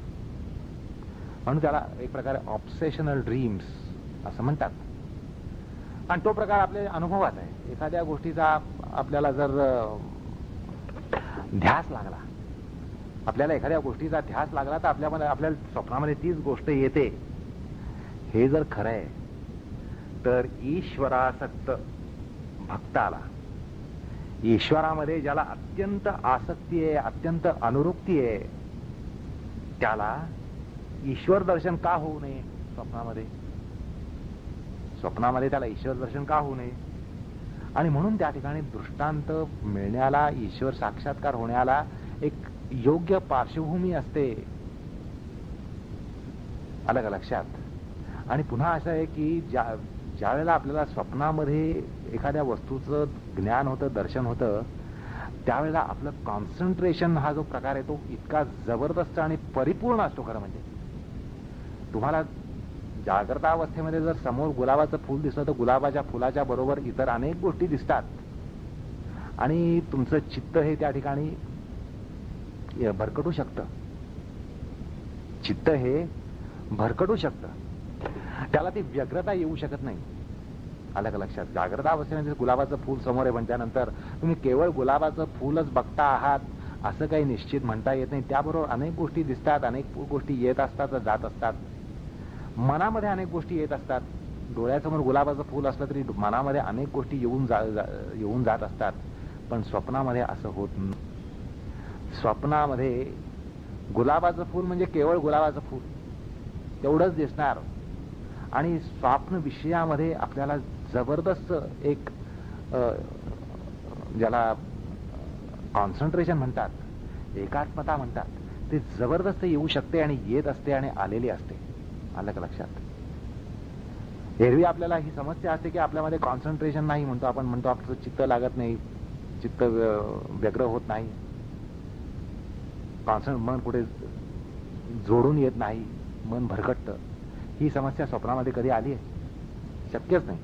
म्हणून त्याला एक प्रकारे ऑब्सेशनल ड्रीम्स असं म्हणतात. आणि तो प्रकार आपल्या अनुभवात आहे. एखाद्या गोष्टीचा आपल्याला जर ध्यास लागला, आपल्याला एखाद्या गोष्टीचा ध्यास लागला, तर आपल्याला स्वप्नामध्ये तीच गोष्ट येते. हे जर खरं आहे तर ईश्वरासक्त भक्ताला, ईश्वरामध्ये ज्याला अत्यंत आसक्ती आहे, अत्यंत अनुरुक्ती आहे, त्याला ईश्वर दर्शन का होऊ नये? स्वप्नामध्ये त्याला ईश्वर दर्शन का होऊ नये? आणि म्हणून त्या ठिकाणी दृष्टांत मिळण्याला, ईश्वर साक्षात्कार होण्याला एक योग्य पार्श्वभूमी असते. आलं का लक्षात? आणि पुन्हा असं आहे की ज्या वेळेला आपल्याला स्वप्नामध्ये एखाद्या वस्तूचं ज्ञान होतं, दर्शन होतं, त्यावेळेला आपलं कॉन्सन्ट्रेशन हा जो प्रकार आहे तो इतका जबरदस्त आणि परिपूर्ण असतो. खरं म्हणजे तुम्हाला जागृत अवस्थेमध्ये जर समोर गुलाबाचं फूल दिसलं तर गुलाबाच्या फुलाच्या बरोबर इतर अनेक गोष्टी दिसतात आणि तुमचं चित्त हे त्या ठिकाणी भरकटू शकतं. चित्त हे भरकटू शकतं, त्याला ती व्यग्रता येऊ शकत नाही. आलं का लक्षात? जागृत अवस्थेमध्ये गुलाबाचं फूल समोर आहे म्हटल्यानंतर तुम्ही केवळ गुलाबाचं फूलच बघता आहात असं काही निश्चित म्हणता येत नाही. त्याबरोबर अनेक गोष्टी दिसतात, अनेक गोष्टी येत असतात, जात असतात. मनामध्ये अनेक गोष्टी येत असतात. डोळ्यासमोर गुलाबाचं फूल असलं तरी मनामध्ये अनेक गोष्टी येऊन जात असतात. पण स्वप्नामध्ये असं होत नाही. स्वप्नामध्ये गुलाबाचं फूल म्हणजे केवळ गुलाबाचं फूल तेवढंच दिसणार आणि स्वप्न विषयामध्ये आपल्याला जबरदस्त एक ज्याला कॉन्सन्ट्रेशन म्हणतात, एकात्मता म्हणतात, ते जबरदस्त येऊ शकते आणि येत असते आणि आलेली असते. आलं का लक्षात? एरवी आपल्याला ही समस्या असते की आपल्यामध्ये कॉन्सन्ट्रेशन नाही, आपण म्हणतो आपलं चित्त लागत नाही, चित्त व्यग्र होत नाही, मन कुठे जोडून येत नाही, मन भरकटतं. ही समस्या स्वप्नामध्ये कधी आली आहे? शक्यच नाही.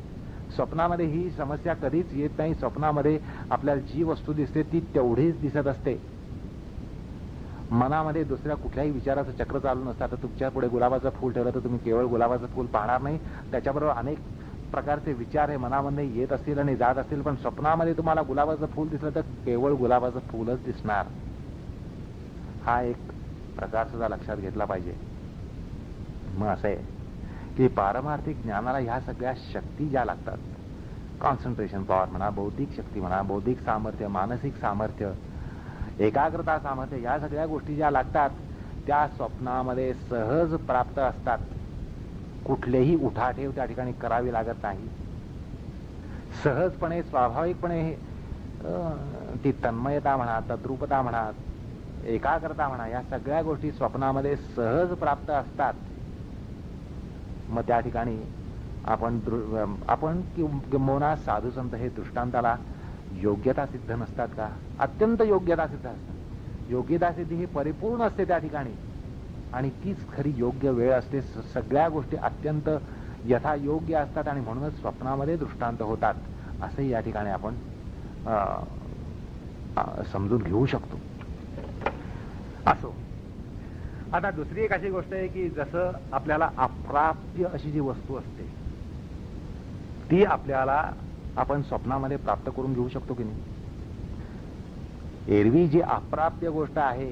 स्वप्नामध्ये ही समस्या कधीच येत नाही. स्वप्नामध्ये आपल्याला जी वस्तू दिसते ती तेवढीच दिसत असते. मनामध्ये दुसऱ्या कुठल्याही विचाराचं चक्र चालू नसतं. आता तुमच्या पुढे गुलाबाचं फूल ठेवलं तर तुम्ही केवळ गुलाबाचं फूल पाहणार नाही, त्याच्याबरोबर अनेक प्रकारचे विचार हे मनामध्ये येत असतील आणि जात असतील. पण स्वप्नामध्ये तुम्हाला गुलाबाचं फूल दिसलं तर केवळ गुलाबाचं फूलच दिसणार. हा एक प्रकार सुद्धा लक्षात घेतला पाहिजे. मग असं आहे की पारमार्थिक ज्ञानाला ह्या सगळ्या शक्ती ज्या लागतात, कॉन्सन्ट्रेशन पॉवर म्हणा, बौद्धिक शक्ती म्हणा, बौद्धिक सामर्थ्य, मानसिक सामर्थ्य, एकाग्रता सामर्थ्य, या सगळ्या गोष्टी ज्या लागतात त्या स्वप्नामध्ये सहज प्राप्त असतात. कुठलेही उठाठेव त्या ठिकाणी करावी लागत नाही. सहजपणे, स्वाभाविकपणे ती तन्मयता म्हणा, तद्रूपता म्हणा, एकाग्रता म्हणा, या सगळ्या गोष्टी स्वप्नामध्ये सहज प्राप्त असतात. मग त्या ठिकाणी आपण किंबहुना साधू संत हे दृष्टांताला योग्यता सिद्ध नसतात का? अत्यंत योग्यता सिद्ध असतात. योग्यता सिद्धी ही परिपूर्ण असते त्या ठिकाणी आणि तीच खरी योग्य वेळ असते. सगळ्या गोष्टी अत्यंत यथायोग्य असतात आणि म्हणूनच स्वप्नामध्ये दृष्टांत होतात असंही या ठिकाणी आपण समजून घेऊ शकतो. असो, आता दुसरी एक अशी गोष्ट आहे की जसं आपल्याला अप्राप्य अशी जी वस्तू असते ती आपल्याला आपण स्वप्नामध्ये प्राप्त करून घेऊ शकतो की नाही? एरवी जी अप्राप्य गोष्ट आहे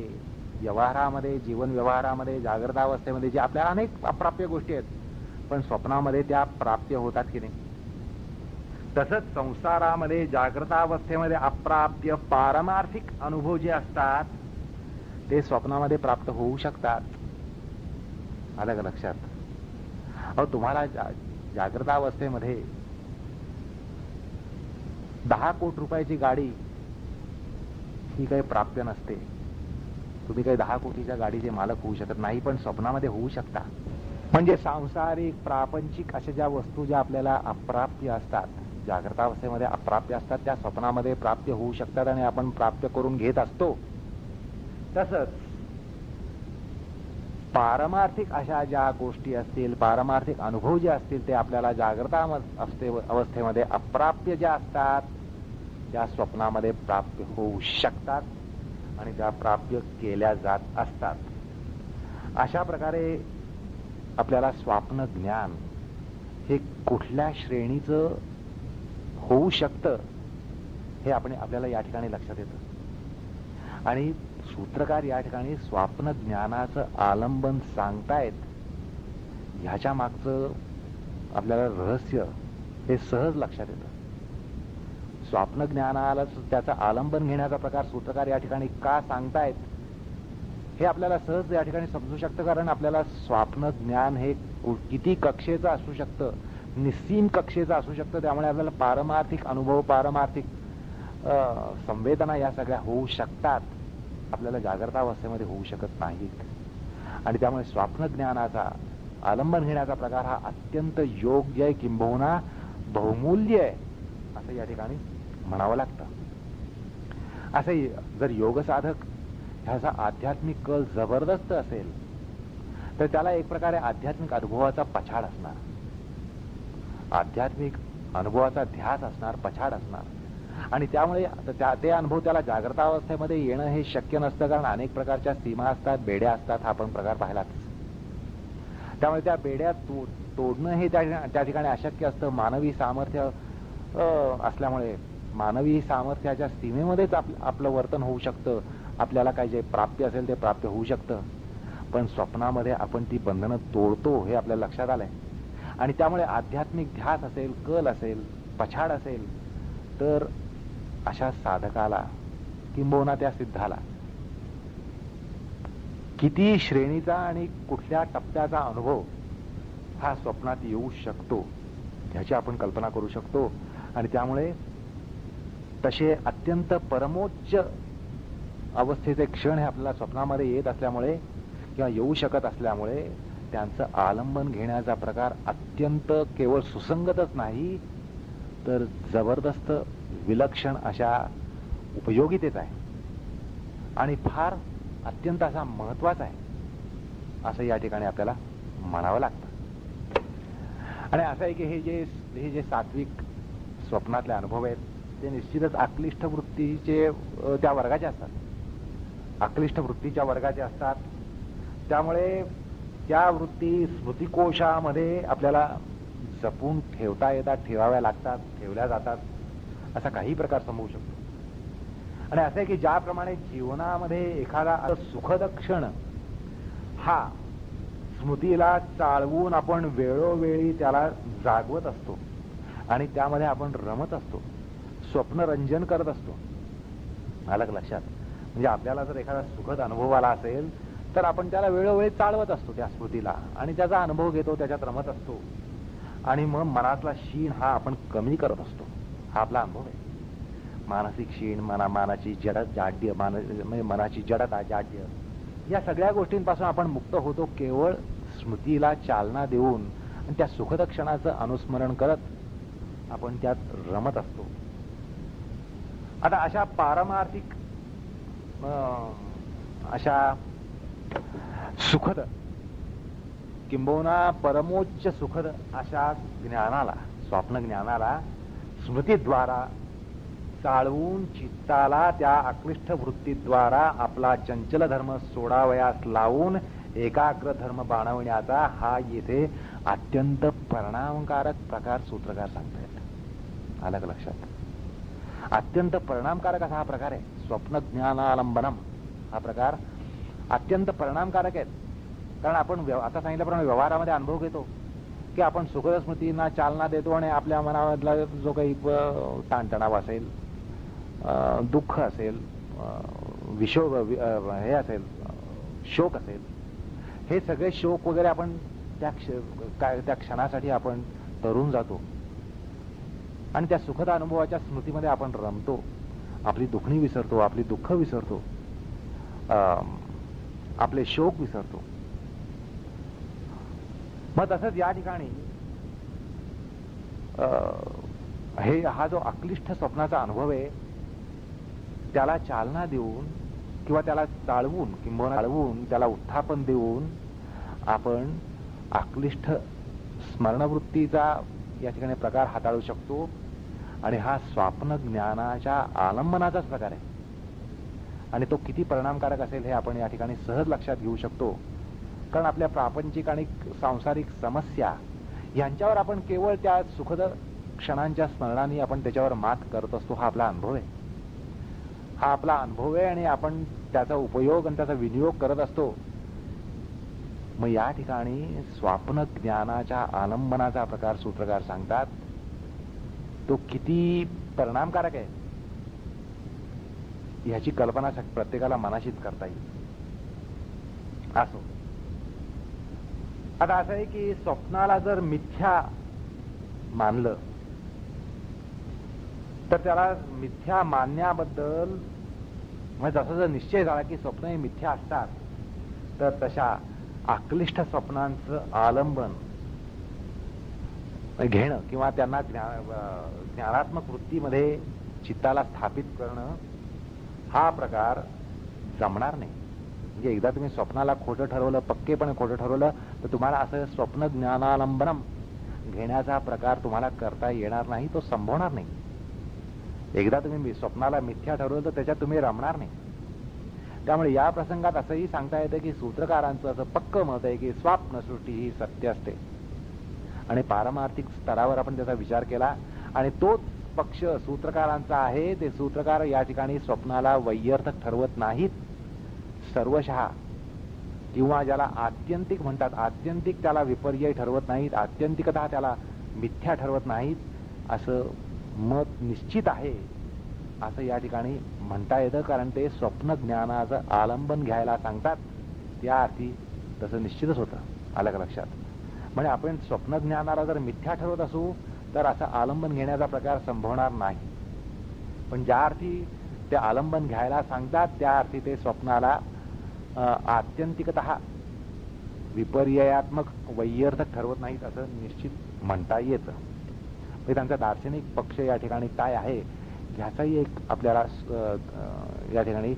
व्यवहारामध्ये, जीवन व्यवहारामध्ये, जागृत अवस्थेमध्ये जे आपल्याला अनेक अप्राप्य गोष्टी आहेत, पण स्वप्नामध्ये त्या प्राप्य होतात की नाही? तसंच संसारामध्ये, जागृत अवस्थेमध्ये अप्राप्य पारमार्थिक अनुभव जे असतात ते स्वप्नामध्ये प्राप्त होऊ शकतात. आलं का लक्षात? तुम्हाला जागृत अवस्थेमध्ये 10 कोटी रुपयाची गाडी ही काही प्राप्य नसते. तुम्ही काही 10 कोटीच्या गाडीचे मालक होऊ शकत नाही, पण स्वप्नामध्ये होऊ शकता. म्हणजे सांसारिक, प्रापंचिक अशा ज्या वस्तू ज्या आपल्याला अप्राप्य असतात, जागृत अवस्थेमध्ये अप्राप्य असतात, त्या स्वप्नामध्ये प्राप्य होऊ शकतात आणि आपण प्राप्य करून घेत असतो. तसंच पारमार्थिक अशा ज्या गोष्टी असतील, पारमार्थिक अनुभव जे असतील ते आपल्याला जागृत अवस्थेमध्ये अप्राप्य ज्या असतात त्या स्वप्नामध्ये प्राप्य होऊ शकतात आणि त्या प्राप्य केल्या जात असतात. अशा प्रकारे आपल्याला स्वप्न ज्ञान हे कुठल्या श्रेणीचं होऊ शकतं हे आपल्याला या ठिकाणी लक्षात येतं. आणि सूत्रकार या ठिकाणी स्वप्न ज्ञानाचं आलंबन सांगतायत. ह्याच्या मागचं आपल्याला रहस्य हे सहज लक्षात येतं. स्वप्न ज्ञानाला त्याचं आलंबन घेण्याचा प्रकार सूत्रकार या ठिकाणी का सांगतायत हे आपल्याला सहज या ठिकाणी समजू शकतं. कारण आपल्याला स्वप्न ज्ञान हे किती कक्षेचं असू शकतं, निस्सीम कक्षेचं असू शकतं. त्यामुळे आपल्याला पारमार्थिक अनुभव, पारमार्थिक संवेदना या सगळ्या होऊ शकतात, आपल्याला जागृत अवस्थेमध्ये होऊ शकत नाहीत. आणि त्यामुळे स्वप्न ज्ञानाचा आलंबन घेण्याचा प्रकार हा अत्यंत योग्य आहे, किंबहुना बहुमूल्य आहे असं या ठिकाणी म्हणावं लागतं. असंही जर योग साधक ह्याचा आध्यात्मिक कल जबरदस्त असेल तर त्याला एक प्रकारे आध्यात्मिक अनुभवाचा पछाड असणार, आध्यात्मिक अनुभवाचा ध्यास असणार, पछाड असणार. आणि त्यामुळे ते अनुभव त्याला जागृत अवस्थेमध्ये येणं हे शक्य नसतं. कारण अनेक प्रकारच्या सीमा असतात, बेड्या असतात, हा पण प्रकार पाहिलाच. त्यामुळे त्या बेड्या तोडणं हे त्या ठिकाणी अशक्य असतं. मानवी सामर्थ्य असल्यामुळे मानवी सामर्थ्याच्या सीमेमध्येच आपलं वर्तन होऊ शकतं. आपल्याला काय जे प्राप्य असेल ते प्राप्य होऊ शकतं. पण स्वप्नामध्ये आपण ती बंधनं तोडतो हे आपल्याला लक्षात आलंय. आणि त्यामुळे आध्यात्मिक ध्यास असेल, कल असेल, पछाड असेल तर अशा साधकाला किंबहुना त्या सिद्धाला किती श्रेणीचा आणि कुठल्या टप्प्याचा अनुभव हा स्वप्नात येऊ शकतो ह्याची आपण कल्पना करू शकतो. आणि त्यामुळे तसे अत्यंत परमोच्च अवस्थेचे क्षण हे आपल्याला स्वप्नामध्ये येत असल्यामुळे किंवा येऊ शकत असल्यामुळे त्यांचं आलंबन घेण्याचा प्रकार अत्यंत केवळ सुसंगतच नाही तर जबरदस्त विलक्षण अशा उपयोगितेचा आहे आणि फार अत्यंत असा महत्वाचा आहे. असं या ठिकाणी आपल्याला म्हणावं लागतं. आणि असं आहे की हे जे सात्विक स्वप्नातले अनुभव आहेत ते निश्चितच आक्लिष्ट वृत्तीचे त्या वर्गाचे असतात, आक्लिष्ट वृत्तीच्या वर्गाचे असतात. त्यामुळे त्या वृत्ती स्मृतिकोशामध्ये आपल्याला जपून ठेवता येतात, ठेवाव्या लागतात, ठेवल्या जातात, असा काही प्रकार संभवू शकतो. आणि असं आहे की ज्याप्रमाणे जीवनामध्ये एखादा सुखद क्षण हा स्मृतीला चाळवून आपण वेळोवेळी त्याला जागवत असतो आणि त्यामध्ये आपण रमत असतो, स्वप्नरंजन करत असतो. आलं लक्षात? म्हणजे आपल्याला जर एखादा सुखद अनुभव आला असेल तर आपण त्याला वेळोवेळी चाळवत असतो त्या स्मृतीला आणि त्याचा अनुभव घेतो, त्याच्यात रमत असतो आणि मग मनातला शीण हा आपण कमी करत असतो. हा आपला अनुभव आहे. मानसिक शीण, मानाची जाड्य, म्हणजे मनाची जडता, जाड्य, या सगळ्या गोष्टींपासून आपण मुक्त होतो केवळ स्मृतीला चालना देऊन आणि त्या सुखद क्षणाचं अनुस्मरण करत आपण त्यात रमत असतो. आता अशा पारमार्थिक अशा सुखद किंबहुना परमोच्च सुखद अशा ज्ञानाला, स्वप्न ज्ञानाला स्मृतीद्वारा चाळवून चित्ताला त्या आक्लिष्ट वृत्तीद्वारा आपला चंचल धर्म सोडावयास लावून एकाग्र धर्म बाणवण्याचा हा येथे अत्यंत परिणामकारक प्रकार सूत्रकार सांगतायत. आलं का लक्षात? अत्यंत परिणामकारक असा हा प्रकार आहे. स्वप्न ज्ञानालंबनम हा प्रकार अत्यंत परिणामकारक आहे. कारण आपण आता सांगितल्याप्रमाणे व्यवहारामध्ये अनुभव घेतो की आपण सुखद स्मृतींना चालना देतो आणि आपल्या मनामधला जो काही ताणतणाव असेल, दुःख असेल, हे असेल, शोक असेल, हे सगळे शोक वगैरे आपण त्या क्षणासाठी आपण तरून जातो आणि त्या सुखद अनुभवाच्या स्मृतीमध्ये आपण रमतो, आपली दुखणी विसरतो, आपली दुःख विसरतो, आपले शोक विसरतो. मग तसंच या ठिकाणी हा जो आक्लिष्ट स्वप्नाचा अनुभव आहे त्याला चालना देऊन किंवा त्याला चाळवून किंवा चाळवून त्याला उत्थापन देऊन आपण आक्लिष्ट स्मरणवृत्तीचा या ठिकाणी प्रकार हाताळू शकतो. आणि हा स्वप्न ज्ञानाच्या आलंबनाचाच प्रकार आहे आणि तो किती परिणामकारक असेल हे आपण या ठिकाणी सहज लक्षात घेऊ शकतो. कारण आपल्या प्रापंचिक आणि सांसारिक समस्या यांच्यावर आपण केवळ त्या सुखद क्षणांच्या स्मरणाने आपण त्याच्यावर मात करत असतो. हा आपला अनुभव आहे, हा आपला अनुभव आहे आणि आपण त्याचा उपयोग आणि त्याचा विनियोग करत असतो. मग या ठिकाणी स्वप्न ज्ञानाच्या आलंबनाचा प्रकार सूत्रकार सांगतात तो किती परिणामकारक आहे ह्याची कल्पना प्रत्येकाला मनाशीच करता येईल. असो, आता असं आहे की स्वप्नाला जर मिथ्या मानलं तर त्याला मिथ्या मानण्याबद्दल म्हणजे जसा जर निश्चय झाला की स्वप्न हे मिथ्या असतात तर तशा आक्लिष्ट स्वप्नांचं आलंबन घेणं किंवा त्यांना ज्ञानात्मक वृत्तीमध्ये चित्ताला स्थापित करणं हा प्रकार जमणार नाही. म्हणजे एकदा तुम्ही स्वप्नाला खोटं ठरवलं, पक्केपणे खोटं ठरवलं तर तुम्हाला असं स्वप्न ज्ञानालंबनम घेण्याचा प्रकार तुम्हाला करता येणार नाही, तो संभवणार नाही. एकदा तुम्ही स्वप्नाला मिथ्या ठरवलं तर त्याच्यात तुम्ही रमणार नाही. त्यामुळे या प्रसंगात असंही सांगता येतं की सूत्रकारांचं असं पक्क मत आहे की स्वप्नसृष्टी ही सत्य असते आणि पारमार्थिक स्तरावर आपण त्याचा विचार केला आणि तोच पक्ष सूत्रकारांचा आहे. ते सूत्रकार या ठिकाणी स्वप्नाला वैयर्थक ठरवत नाहीत सर्वशः, किंवा ज्याला आत्यंतिक म्हणतात, आत्यंतिक त्याला विपर्यय ठरवत नाहीत, आत्यंतिकतः त्याला मिथ्या ठरवत नाहीत. असं मत निश्चित आहे असं या ठिकाणी म्हणता येतं. कारण ते स्वप्न ज्ञानाचं आलंबन घ्यायला सांगतात, त्या अर्थी तसं निश्चितच होतं. आलं का लक्षात? म्हणजे आपण स्वप्न ज्ञानाला जर मिथ्या ठरवत असू तर असं आलंबन घेण्याचा प्रकार संभवणार नाही. पण ज्या अर्थी ते आलंबन घ्यायला सांगतात त्या अर्थी ते स्वप्नाला आत्यंतिकतः विपर्ययात्मक वैयर्थक ठरवत नाहीत असं निश्चित म्हणता येतं. म्हणजे त्यांचा दार्शनिक पक्ष या ठिकाणी काय आहे ह्याचाही एक आपल्याला या ठिकाणी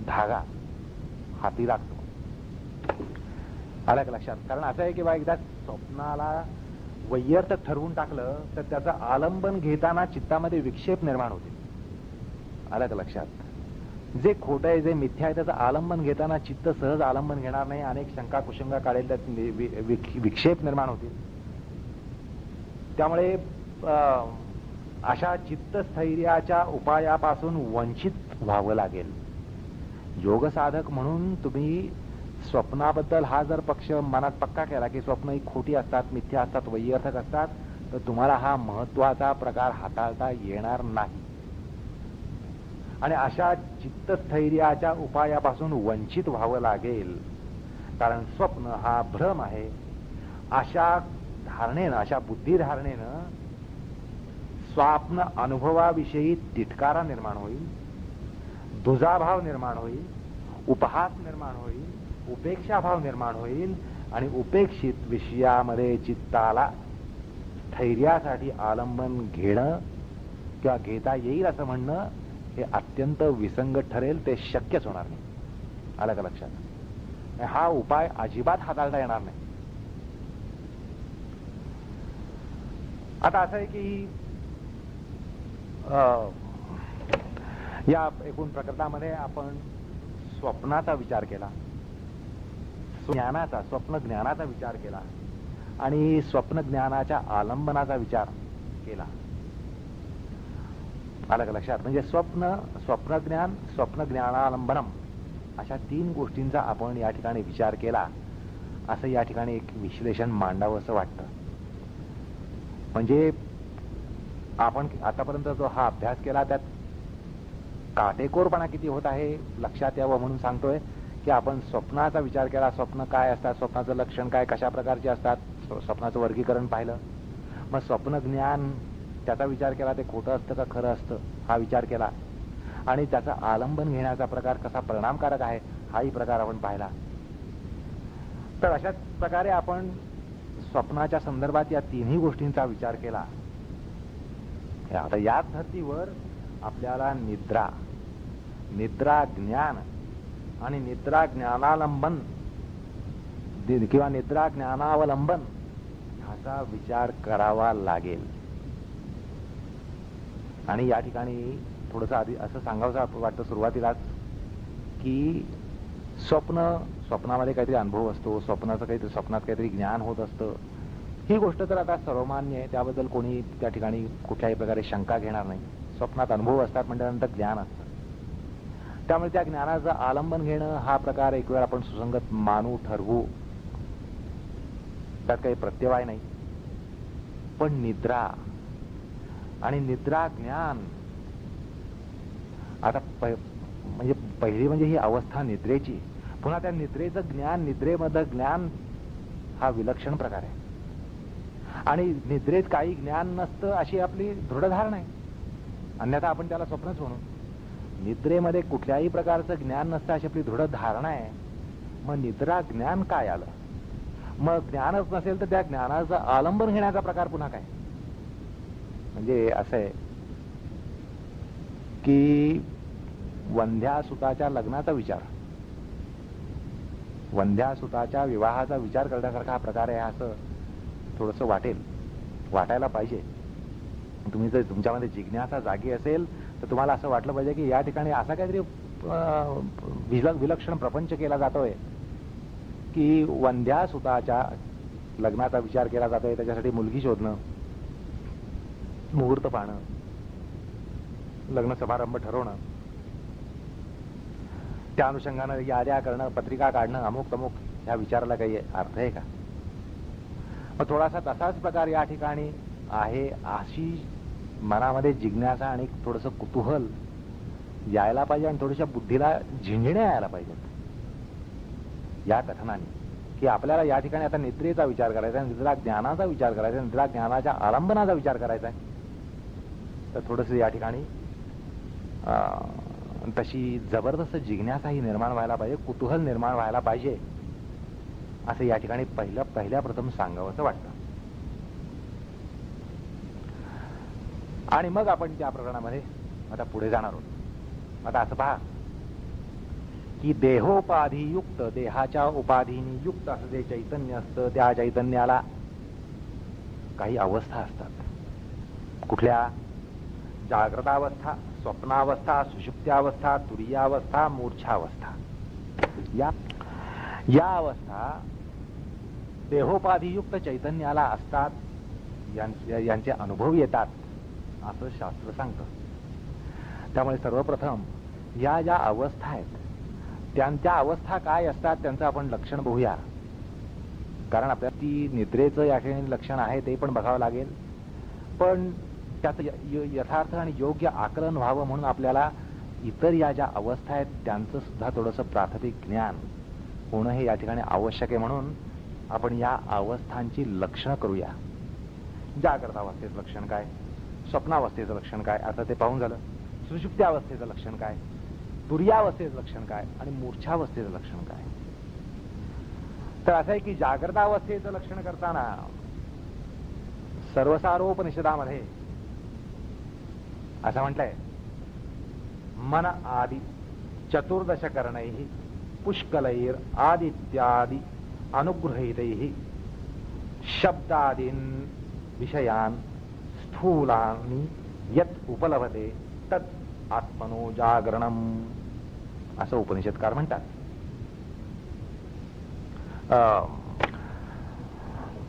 धागा हाती लागतो. आलं का लक्षात? कारण असं आहे की बा एकदा स्वप्नाला वैयर्थ ठरवून टाकलं तर त्याचं आलंबन घेताना चित्तामध्ये विक्षेप निर्माण होते. आलं का लक्षात? जे खोटं आहे, जे मिथ्या आहे, त्याचं आलंबन घेताना चित्त सहज आलंबन घेणार नाही. अनेक शंका कुशंका काढेल, त्यात विक्षेप निर्माण होतील. त्यामुळे अशा चित्तस्थैर्याच्या उपायापासून वंचित व्हावं लागेल. योगसाधक म्हणून तुम्ही स्वप्नाबद्दल हा जर पक्ष मनात पक्का केला की स्वप्न ही खोटी असतात, मिथ्या असतात, वैयर्थक असतात, तर तुम्हाला हा महत्वाचा प्रकार हाताळता येणार नाही. आणि अशा चित्तस्थैर्याच्या उपायापासून वंचित व्हावं लागेल. कारण स्वप्न हा भ्रम आहे. अशा धारणेनं, अशा बुद्धिधारणेनं स्वप्न अनुभवाविषयी तिटकारा निर्माण होईल, दुजाभाव निर्माण होईल, उपहास निर्माण होईल, उपेक्षाभाव निर्माण होईल. आणि उपेक्षित विषयामध्ये चित्ताला स्थैर्यासाठी आलंबन घेणं किंवा घेता येईल असं म्हणणं हे अत्यंत विसंगत ठरेल. ते शक्यच होणार नाही. आलं का लक्षात? हा उपाय अजिबात हाताळता येणार नाही. आता असं आहे की या एकूण प्रकरणामध्ये आपण स्वप्नाचा विचार केला, ज्ञानाचा, स्वप्न ज्ञानाचा विचार केला आणि स्वप्न ज्ञानाच्या आलंबनाचा विचार केला. आलं का लक्षात? म्हणजे स्वप्नज्ञान, स्वप्न ज्ञानालंबनम अशा 3 गोष्टींचा आपण या ठिकाणी विचार केला. असं या ठिकाणी एक विश्लेषण मांडावं असं वाटतं. म्हणजे आपण आतापर्यंत जो हा अभ्यास केला त्यात काटेकोरपणा किती होत आहे लक्षात यावं म्हणून सांगतोय की आपण स्वप्नाचा विचार केला. स्वप्न काय असतात, स्वप्नाचं लक्षण काय, कशा प्रकारचे असतात, स्वप्नाचं वर्गीकरण पाहिलं. मग स्वप्न ज्ञान त्याचा विचार केला, ते खोटं असतं का खरं असतं हा विचार केला. आणि त्याचा आलंबन घेण्याचा प्रकार कसा परिणामकारक आहे हाही प्रकार आपण पाहिला. तर अशाच प्रकारे आपण स्वप्नाच्या संदर्भात या 3ही गोष्टींचा विचार केला. आता याच धर्तीवर आपल्याला निद्रा ज्ञान आणि निद्रा ज्ञानालंबन किंवा निद्रा ज्ञानावलंबन ह्याचा विचार करावा लागेल. आणि या ठिकाणी थोडंसं आधी असं सांगावं वाटतं सुरुवातीलाच की स्वप्नामध्ये काहीतरी अनुभव असतो, स्वप्नात काहीतरी ज्ञान होत असतं. ही गोष्ट तर आता सर्वमान्य आहे, त्याबद्दल कोणी त्या ठिकाणी कुठल्याही प्रकारे शंका घेणार नाही. स्वप्नात अनुभव असतात म्हटल्यानंतर ज्ञान असतं. त्यामुळे त्या ज्ञानाचं आलंबन घेणं हा प्रकार एक वेळ आपण सुसंगत मानू, ठरवू, त्यात काही प्रत्यवाय नाही. पण निद्रा आणि निद्रा ज्ञान, आता म्हणजे पहिली म्हणजे ही अवस्था निद्रेची, पुन्हा त्या निद्रेचं ज्ञान, निद्रेमधलं ज्ञान हा विलक्षण प्रकार आहे. आणि निद्रेत काही ज्ञान नसतं अशी आपली दृढ धारणा आहे, अन्यथा आपण त्याला स्वप्नच म्हणू. निद्रेमध्ये कुठल्याही प्रकारचं ज्ञान नसतं अशी आपली दृढ धारणा आहे. मग निद्रा ज्ञान काय आलं? मग ज्ञानच नसेल तर त्या ज्ञानाचं आलंबन घेण्याचा प्रकार पुन्हा काय? म्हणजे असं आहे की वंध्यासुताच्या लग्नाचा विचार, वंध्यासुताच्या विवाहाचा विचार करण्यासारखा हा प्रकार आहे असं थोडंसं वाटायला पाहिजे. तुम्ही जर तुमच्यामध्ये जिज्ञासा जागी असेल तर तुम्हाला असं वाटलं पाहिजे की या ठिकाणी असा काहीतरी विलक्षण प्रपंच केला जातोय की वंध्यासुताच्या लग्नाचा विचार केला जातोय, त्याच्यासाठी मुलगी शोधणं, मुहूर्त पाहणं, लग्न समारंभ ठरवणं, त्या अनुषंगानं याद्या करणं, पत्रिका काढणं, अमुक तमुक, ह्या विचाराला काही अर्थ आहे का? मग थोडासा तसाच प्रकार या ठिकाणी आहे. अशी मनामध्ये जिज्ञासा आणि थोडंसं कुतूहल यायला पाहिजे आणि थोड्याशा बुद्धीला झिंजण्या यायला पाहिजेत या कथनाने की आपल्याला या ठिकाणी आता निद्रेचा विचार करायचा आहे, निद्रा ज्ञानाचा विचार करायचा आहे, निद्रा ज्ञानाच्या आलंबनाचा विचार करायचा आहे. तर थोडंसं या ठिकाणी तशी जबरदस्त जिज्ञासा ही निर्माण व्हायला पाहिजे, कुतूहल निर्माण व्हायला पाहिजे असं या ठिकाणी पहिल्या प्रथम सांगावं असं वाटतं. आणि मग आपण त्या प्रकरणामध्ये आता पुढे जाणार आहोत. आता असं पहा की देहोपाधीयुक्त, देहाच्या उपाधीनी युक्त असं जे चैतन्य असतं त्या चैतन्याला काही अवस्था असतात. कुठल्या? जागृतावस्था, स्वप्नावस्था, सुषुप्त्यावस्था, तुरीयावस्था, मूर्छावस्था. या अवस्था देहोपाधीयुक्त चैतन्याला असतात, यांचे अनुभव येतात असं शास्त्र सांगतं. त्यामुळे सर्वप्रथम या ज्या अवस्था आहेत त्या अवस्था काय असतात त्यांचं आपण लक्षण बघूया. कारण आपल्याला ती निद्रेचं या ठिकाणी लक्षण आहे ते पण बघावं लागेल. पण त्याचं यथार्थ आणि योग्य आकलन व्हावं म्हणून आपल्याला इतर या ज्या अवस्था आहेत त्यांचं सुद्धा थोडंसं प्राथमिक ज्ञान होणं हे या ठिकाणी आवश्यक आहे. म्हणून आपण या अवस्थांची लक्षणं करूया. जागृत अवस्थेचं लक्षण काय, स्वप्नावस्थेचं लक्षण काय, आता ते पाहून झालं. सुषुप्त्यावस्थेचं लक्षण काय, तुरीयावस्थेचं लक्षण काय आणि मूर्छावस्थेचं लक्षण काय. तर असं आहे की जागृतावस्थेचं लक्षण करताना सर्वसारोपनिषदामध्ये असं म्हटलंय, मन आदि चतुर्दश करणैः पुष्कलैर आदित्यादि अनुगृहीतैः शब्दादीन विषयान स्थूलानि यत् उपलभते तत् आत्मनो जागरणम असं उपनिषदकार म्हणतात.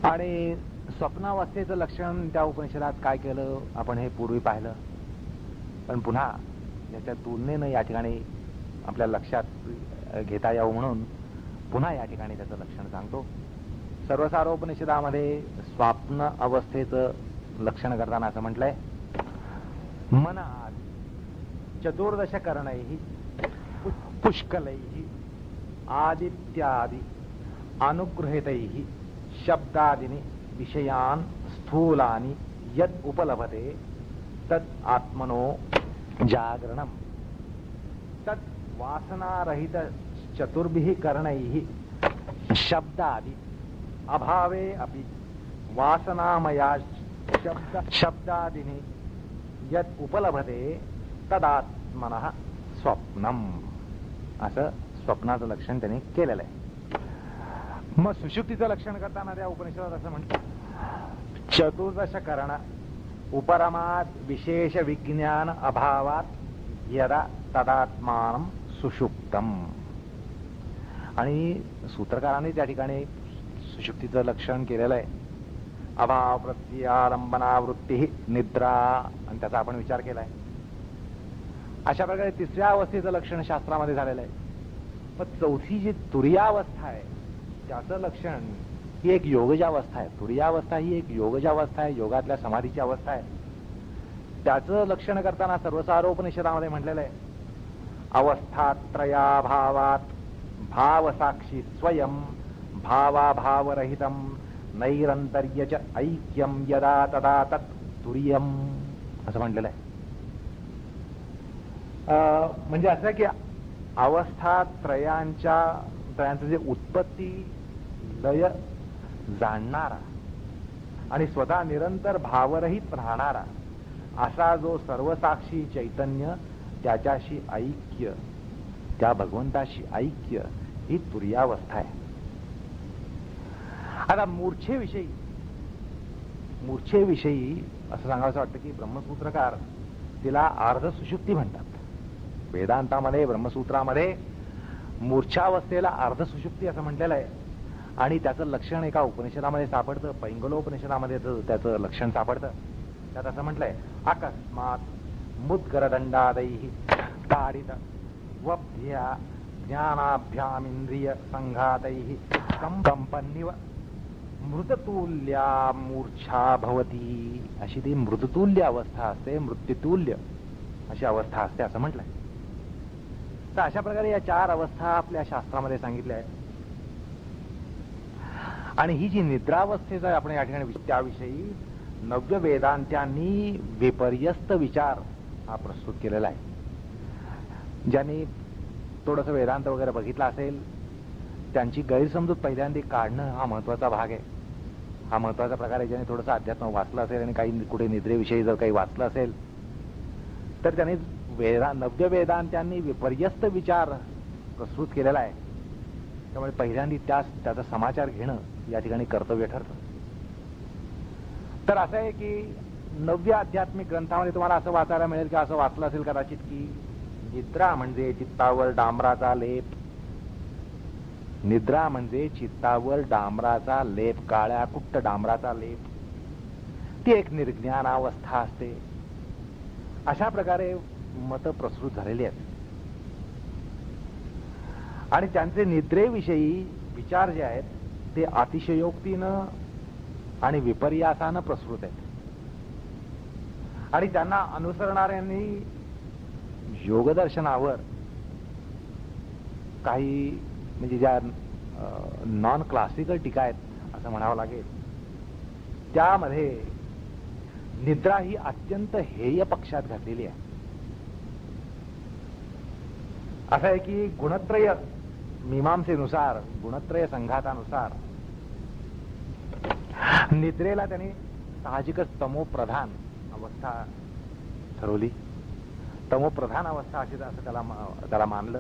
आणि स्वप्नावस्थेचं लक्षण त्या उपनिषदात काय केलं आपण हे पूर्वी पाहिलं. पण पुन्हा याच्या तुलनेनं या ठिकाणी आपल्या लक्षात घेता यावं म्हणून पुन्हा या ठिकाणी त्याचं लक्षण सांगतो. सर्वसारोपनिषदामध्ये स्वप्न अवस्थेचं लक्षण करताना असं म्हटलंय, मनात चतुर्दश करणैः पुष्कलैः आदित्यादि अनुगृहीतैः शब्दादिनी विषयान स्थूलानि यत् उपलभते तत् आत्मनो जागरणम. तत् वासनारहित चतुर्भिः करणैः शब्दादि अभावे अपि वासनामया शब्दादिनी यत् उपलभते तदात्मनः स्वप्नम असं स्वप्नाचं लक्षण त्यांनी केलेलं आहे. मग सुषुप्तीचं लक्षण करताना त्या उपनिषदात असं म्हणतात, चतुर्दश करण उपरमात विशेष विज्ञान अभावात यदा तदात्मानं सुषुप्तम. आणि सूत्रकारांनी त्या ठिकाणी सुषुप्तीचं लक्षण केलेलं आहे. अभाव प्रत्यालंबना वृत्ती निद्रा आणि त्याचा आपण विचार केलाय. अशा प्रकारे तिसऱ्या अवस्थेचं लक्षण शास्त्रामध्ये झालेलं आहे. मग चौथी जी तुरीयावस्था आहे त्याचं लक्षण ही एक योगजावस्था आहे. तुरीयावस्था ही एक योगजावस्था आहे, योगातल्या समाधीची अवस्था आहे. त्याचं लक्षण करताना सर्वसारोपनिषदामध्ये म्हटलेलं आहे, अवस्थात्रयाभावात भावसाक्षी स्वयं भावाभावरहितम नैरंतर्यच ऐक्यम यदा तदा तत् तुरीयम असं म्हटलेलं आहे. म्हणजे असं की अवस्था त्रयांचं जे उत्पत्ती लय जाणणारा आणि स्वतः निरंतर भावरहित राहणारा असा जो सर्वसाक्षी चैतन्य त्याच्याशी ऐक्य, त्या भगवंताशी ऐक्य ही तुरीयावस्था आहे. आता मूर्छेविषयी असं सांगावं वाटतं की ब्रह्मसूत्रकार तिला अर्ध सुषुप्ती म्हणतात. वेदांतामध्ये ब्रह्मसूत्रामध्ये मूर्छावस्थेला अर्ध सुषुप्ती असं म्हटलेलं आहे. आणि त्याचं लक्षण एका उपनिषदामध्ये सापडतं, पैंगलोपनिषदामध्ये त्याचं लक्षण सापडतं. त्यात असं म्हटलंय, अकस्मात मुद्गरदंडादैः ताडित वभ्या ज्ञानाभ्यामिंद्रिय संघातैः कंपन्निव मृततुल्या मूर्छा भवती. अशी ती मृततुल्य अवस्था असते, मृत्युतुल्य अशी अवस्था असते असं म्हटलंय. तर अशा प्रकारे या चार अवस्था आपल्या शास्त्रामध्ये सांगितल्या आहेत. आणि ही जी निद्रावस्थेचा आपण या ठिकाणी त्याविषयी नव्य वेदांत्यांनी विपर्यस्त विचार हा प्रस्तुत केलेला आहे. ज्यांनी थोडंसं वेदांत वगैरे बघितला असेल त्यांची गैरसमजूत पहिल्यांदा काढणं हा महत्वाचा भाग आहे. हा महत्वाचा प्रकार आहे. ज्यांनी थोडंसं अध्यात्म वाचलं असेल आणि काही कुठे निद्रेविषयी जर काही वाचलं असेल तर त्यांनी नव्य वेदांत्यांनी विपर्यस्त विचार प्रस्तुत केलेला आहे, त्यामुळे पहिल्यांदा त्याचा समाचार घेणं या ठिकाणी कर्तव्य ठरतं. तर असं आहे की 9व्या आध्यात्मिक ग्रंथामध्ये तुम्हाला असं वाचायला मिळेल, की असं वाचलं असेल कदाचित, की निद्रा म्हणजे चित्तावर डांबराचा लेप. निद्रा म्हणजे चित्तावर डांबराचा लेप, काळ्या कुट्ट डांबराचा लेप. ती एक निर्ज्ञानावस्था असते. अशा प्रकारे मतं प्रस्तुत झालेली आहेत. आणि त्यांचे निद्रेविषयी विचार जे आहेत ते अतिशयोक्तीनं आणि विपर्यासानं प्रस्तुत आहेत. आणि त्यांना अनुसरणाऱ्यांनी योगदर्शनावर काही म्हणजे ज्या नॉन क्लासिकल टीका आहेत असं म्हणावं लागेल, त्यामध्ये निद्रा ही अत्यंत हेय पक्षात घातलेली आहे. असं आहे की गुणत्रय मीमांसेनुसार, गुणत्रय संघातानुसार निद्रेला त्यांनी साहजिकच तमोप्रधान अवस्था ठरवली. तमोप्रधान अवस्था अशी असं त्याला मानलं.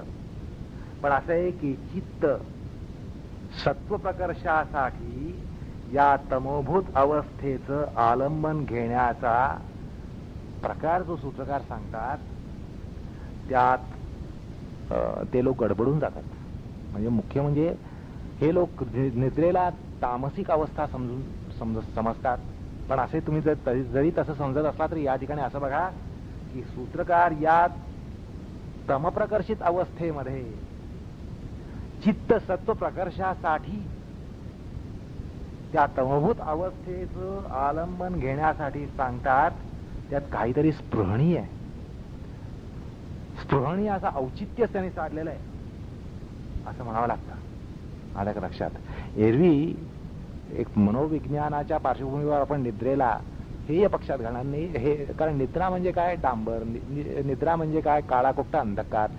पण असं आहे की चित्त सत्वप्रकर्षासाठी या तमोभूत अवस्थेचं आलंबन घेण्याचा प्रकार जो सूत्रकार सांगतात त्यात ते लोक गडबडून जातात. म्हणजे मुख्य म्हणजे हे लोक निद्रेला तामसिक अवस्था समजतात. पण असे तुम्ही जरी तसं समजत असला तरी या ठिकाणी असं बघा की सूत्रकार या तमप्रकर्षित अवस्थेमध्ये चित्त सत्व प्रकर्षासाठी त्या तमभूत अवस्थेचं आलंबन घेण्यासाठी सांगतात. त्यात काहीतरी स्पृहणीय आहे. स्पृहणीय असं औचित्य त्यांनी साधलेलं आहे असं म्हणावं लागतं. आलं का लक्षात? एरवी एक मनोविज्ञानाच्या पार्श्वभूमीवर आपण निद्रेला हेय पक्षात घालणार नाही. हे कारण निद्रा म्हणजे काय डांबर, निद्रा म्हणजे काय काळाकुट्टा अंधकार,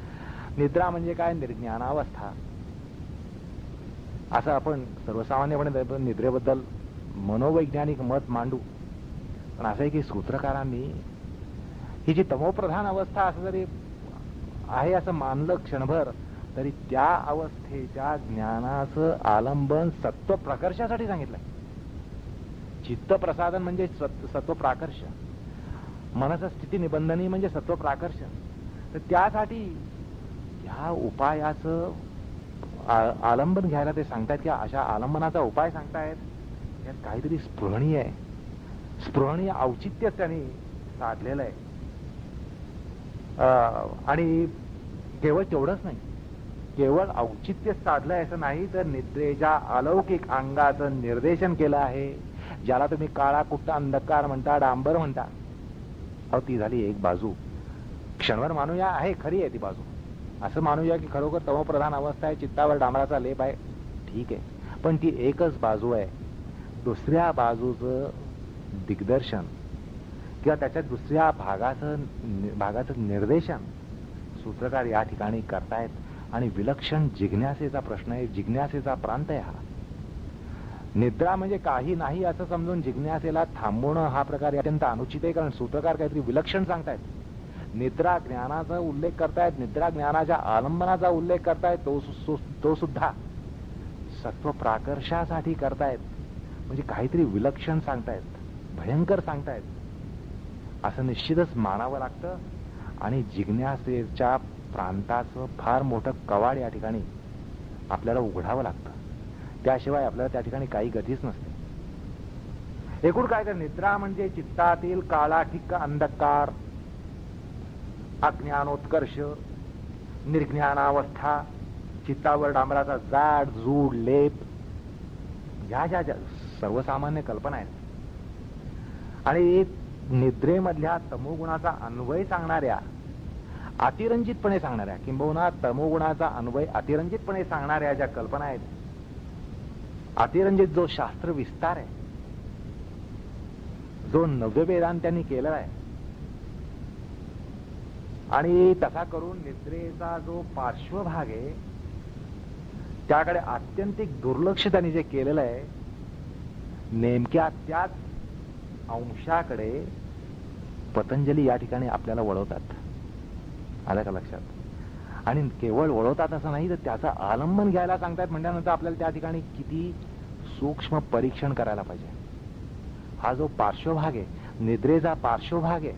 निद्रा म्हणजे काय निर्ज्ञानावस्था, असं आपण सर्वसामान्यपणे निद्रेबद्दल मनोवैज्ञानिक मत मांडू. पण असं आहे की सूत्रकारांनी ही जी तमोप्रधान अवस्था असं जरी आहे असं मानलं क्षणभर, तरी त्या अवस्थेच्या ज्ञानाचं आलंबन सत्व प्रकर्षासाठी सांगितलंय. चित्त प्रसादन म्हणजे सत्व प्राकर्ष, मनस स्थिती निबंधनी म्हणजे सत्व प्राकर्ष. तर त्यासाठी ह्या उपायाचं आलंबन घ्यायला ते सांगतायत की अशा आलंबनाचा उपाय सांगतायत. यात काहीतरी स्पृहणीय आहे, स्पृहणीय औचित्य त्यांनी साधलेलं आहे. आणि केवळ तेवढंच नाही, केवळ औचित्य साधलंय असं नाही, तर निद्रेच्या अलौकिक अंगाचं निर्देशन केलं आहे. ज्याला तुम्ही काळा कुट्टा अंधकार म्हणता, डांबर म्हणता. अहो ती झाली एक बाजू. क्षणभर मानूया आहे खरी आहे ती बाजू, असं मानूया की खरोखर तमोप्रधान अवस्था आहे, चित्तावर डांबराचा लेप आहे, ठीक आहे. पण ती एकच बाजू आहे. दुसऱ्या बाजूचं दिग्दर्शन किंवा त्याच्या दुसऱ्या भागाचं निर्देशन सूत्रकार या ठिकाणी करतायत. आणि विलक्षण जिज्ञासेचा प्रश्न आहे, जिज्ञासेचा प्रांत आहे हा. निद्रा म्हणजे काही नाही असं समजून जिज्ञासेला थांबवणं हा प्रकार अत्यंत अनुचित आहे. कारण सूत्रकार काहीतरी विलक्षण सांगतायत. निद्रा ज्ञानाचा उल्लेख करतायत, निद्रा ज्ञानाच्या आलंबनाचा उल्लेख करतायत, तो सुद्धा सत्व प्राकर्षासाठी करतायत. म्हणजे काहीतरी विलक्षण सांगतायत, भयंकर सांगतायत असं निश्चितच मानावं लागतं. आणि जिज्ञासेच्या प्रांताचं फार मोठं कवाड या ठिकाणी आपल्याला उघडावं लागतं. त्याशिवाय आपल्याला त्या ठिकाणी काही गतीच नसते. एकूण काय तर निद्रा म्हणजे चित्तातील काळाठिक्क अंधकार, अज्ञानोत्कर्ष, निर्ज्ञानावस्था, चित्तावर डांबराचा जाड जूड लेप, ह्या ज्या सर्वसामान्य कल्पना आहेत. आणि निद्रेमधल्या तमोगुणाचा अन्वय सांगणाऱ्या, अतिरंजितपणे सांगणाऱ्या, किंबहुना तमोगुणाचा अन्वय अतिरंजितपणे सांगणाऱ्या ज्या कल्पना आहेत, अतिरंजित जो शास्त्र विस्तार आहे, जो नव्य वेदांत्यांनी केलेला आहे, आणि तसा करून निद्रेचा जो पार्श्वभाग आहे त्याकडे आत्यंतिक दुर्लक्ष त्यांनी जे केलेलं आहे, नेमक्या त्याच अंशाकडे पतंजली या ठिकाणी आपल्याला वळवतात. आलं का लक्षात? आणि केवळ वळवतात असं नाही, तर त्याचं आलंबन घ्यायला सांगतायत म्हटल्यानंतर आपल्याला त्या ठिकाणी किती सूक्ष्म परीक्षण करायला पाहिजे. हा जो पार्श्वभाग आहे, निद्रेचा पार्श्वभाग आहे,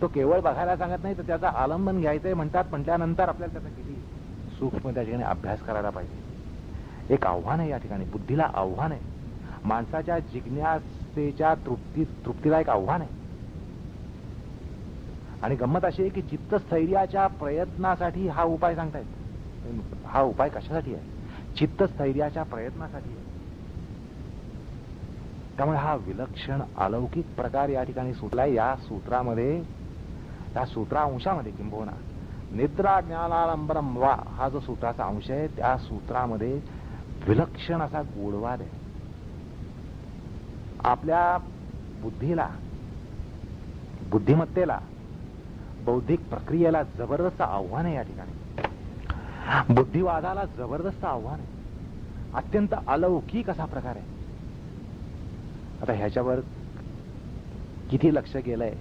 तो केवळ बघायला सांगत नाही, तर त्याचा आलंबन घ्यायचंय म्हणतात म्हटल्यानंतर आपल्याला त्याचा किती सूक्ष्म त्या ठिकाणी अभ्यास करायला पाहिजे. एक आव्हान आहे या ठिकाणी, बुद्धीला आव्हान आहे, माणसाच्या जिज्ञासेच्या तृप्तीला एक आव्हान आहे. आणि गंमत अशी आहे की चित्तस्थैर्याच्या प्रयत्नासाठी हा उपाय सांगतायत. हा उपाय कशासाठी आहे? चित्तस्थैर्याच्या प्रयत्नासाठी आहे. त्यामुळे हा विलक्षण अलौकिक प्रकार या ठिकाणी सुटलाय. या सूत्रामध्ये, या सूत्रांशामध्ये किंबहुना निद्रा ज्ञानालंबनम वा हा जो सूत्राचा अंश आहे, त्या सूत्रामध्ये विलक्षण असा गोडवाद आहे. आपल्या बुद्धीला, बुद्धिमत्तेला, बौद्धिक प्रक्रियेला जबरदस्त आव्हान आहे या ठिकाणी. बुद्धिवादाला जबरदस्त आव्हान आहे. अत्यंत अलौकिक असा प्रकार आहे. आता ह्याच्यावर किती लक्ष गेलंय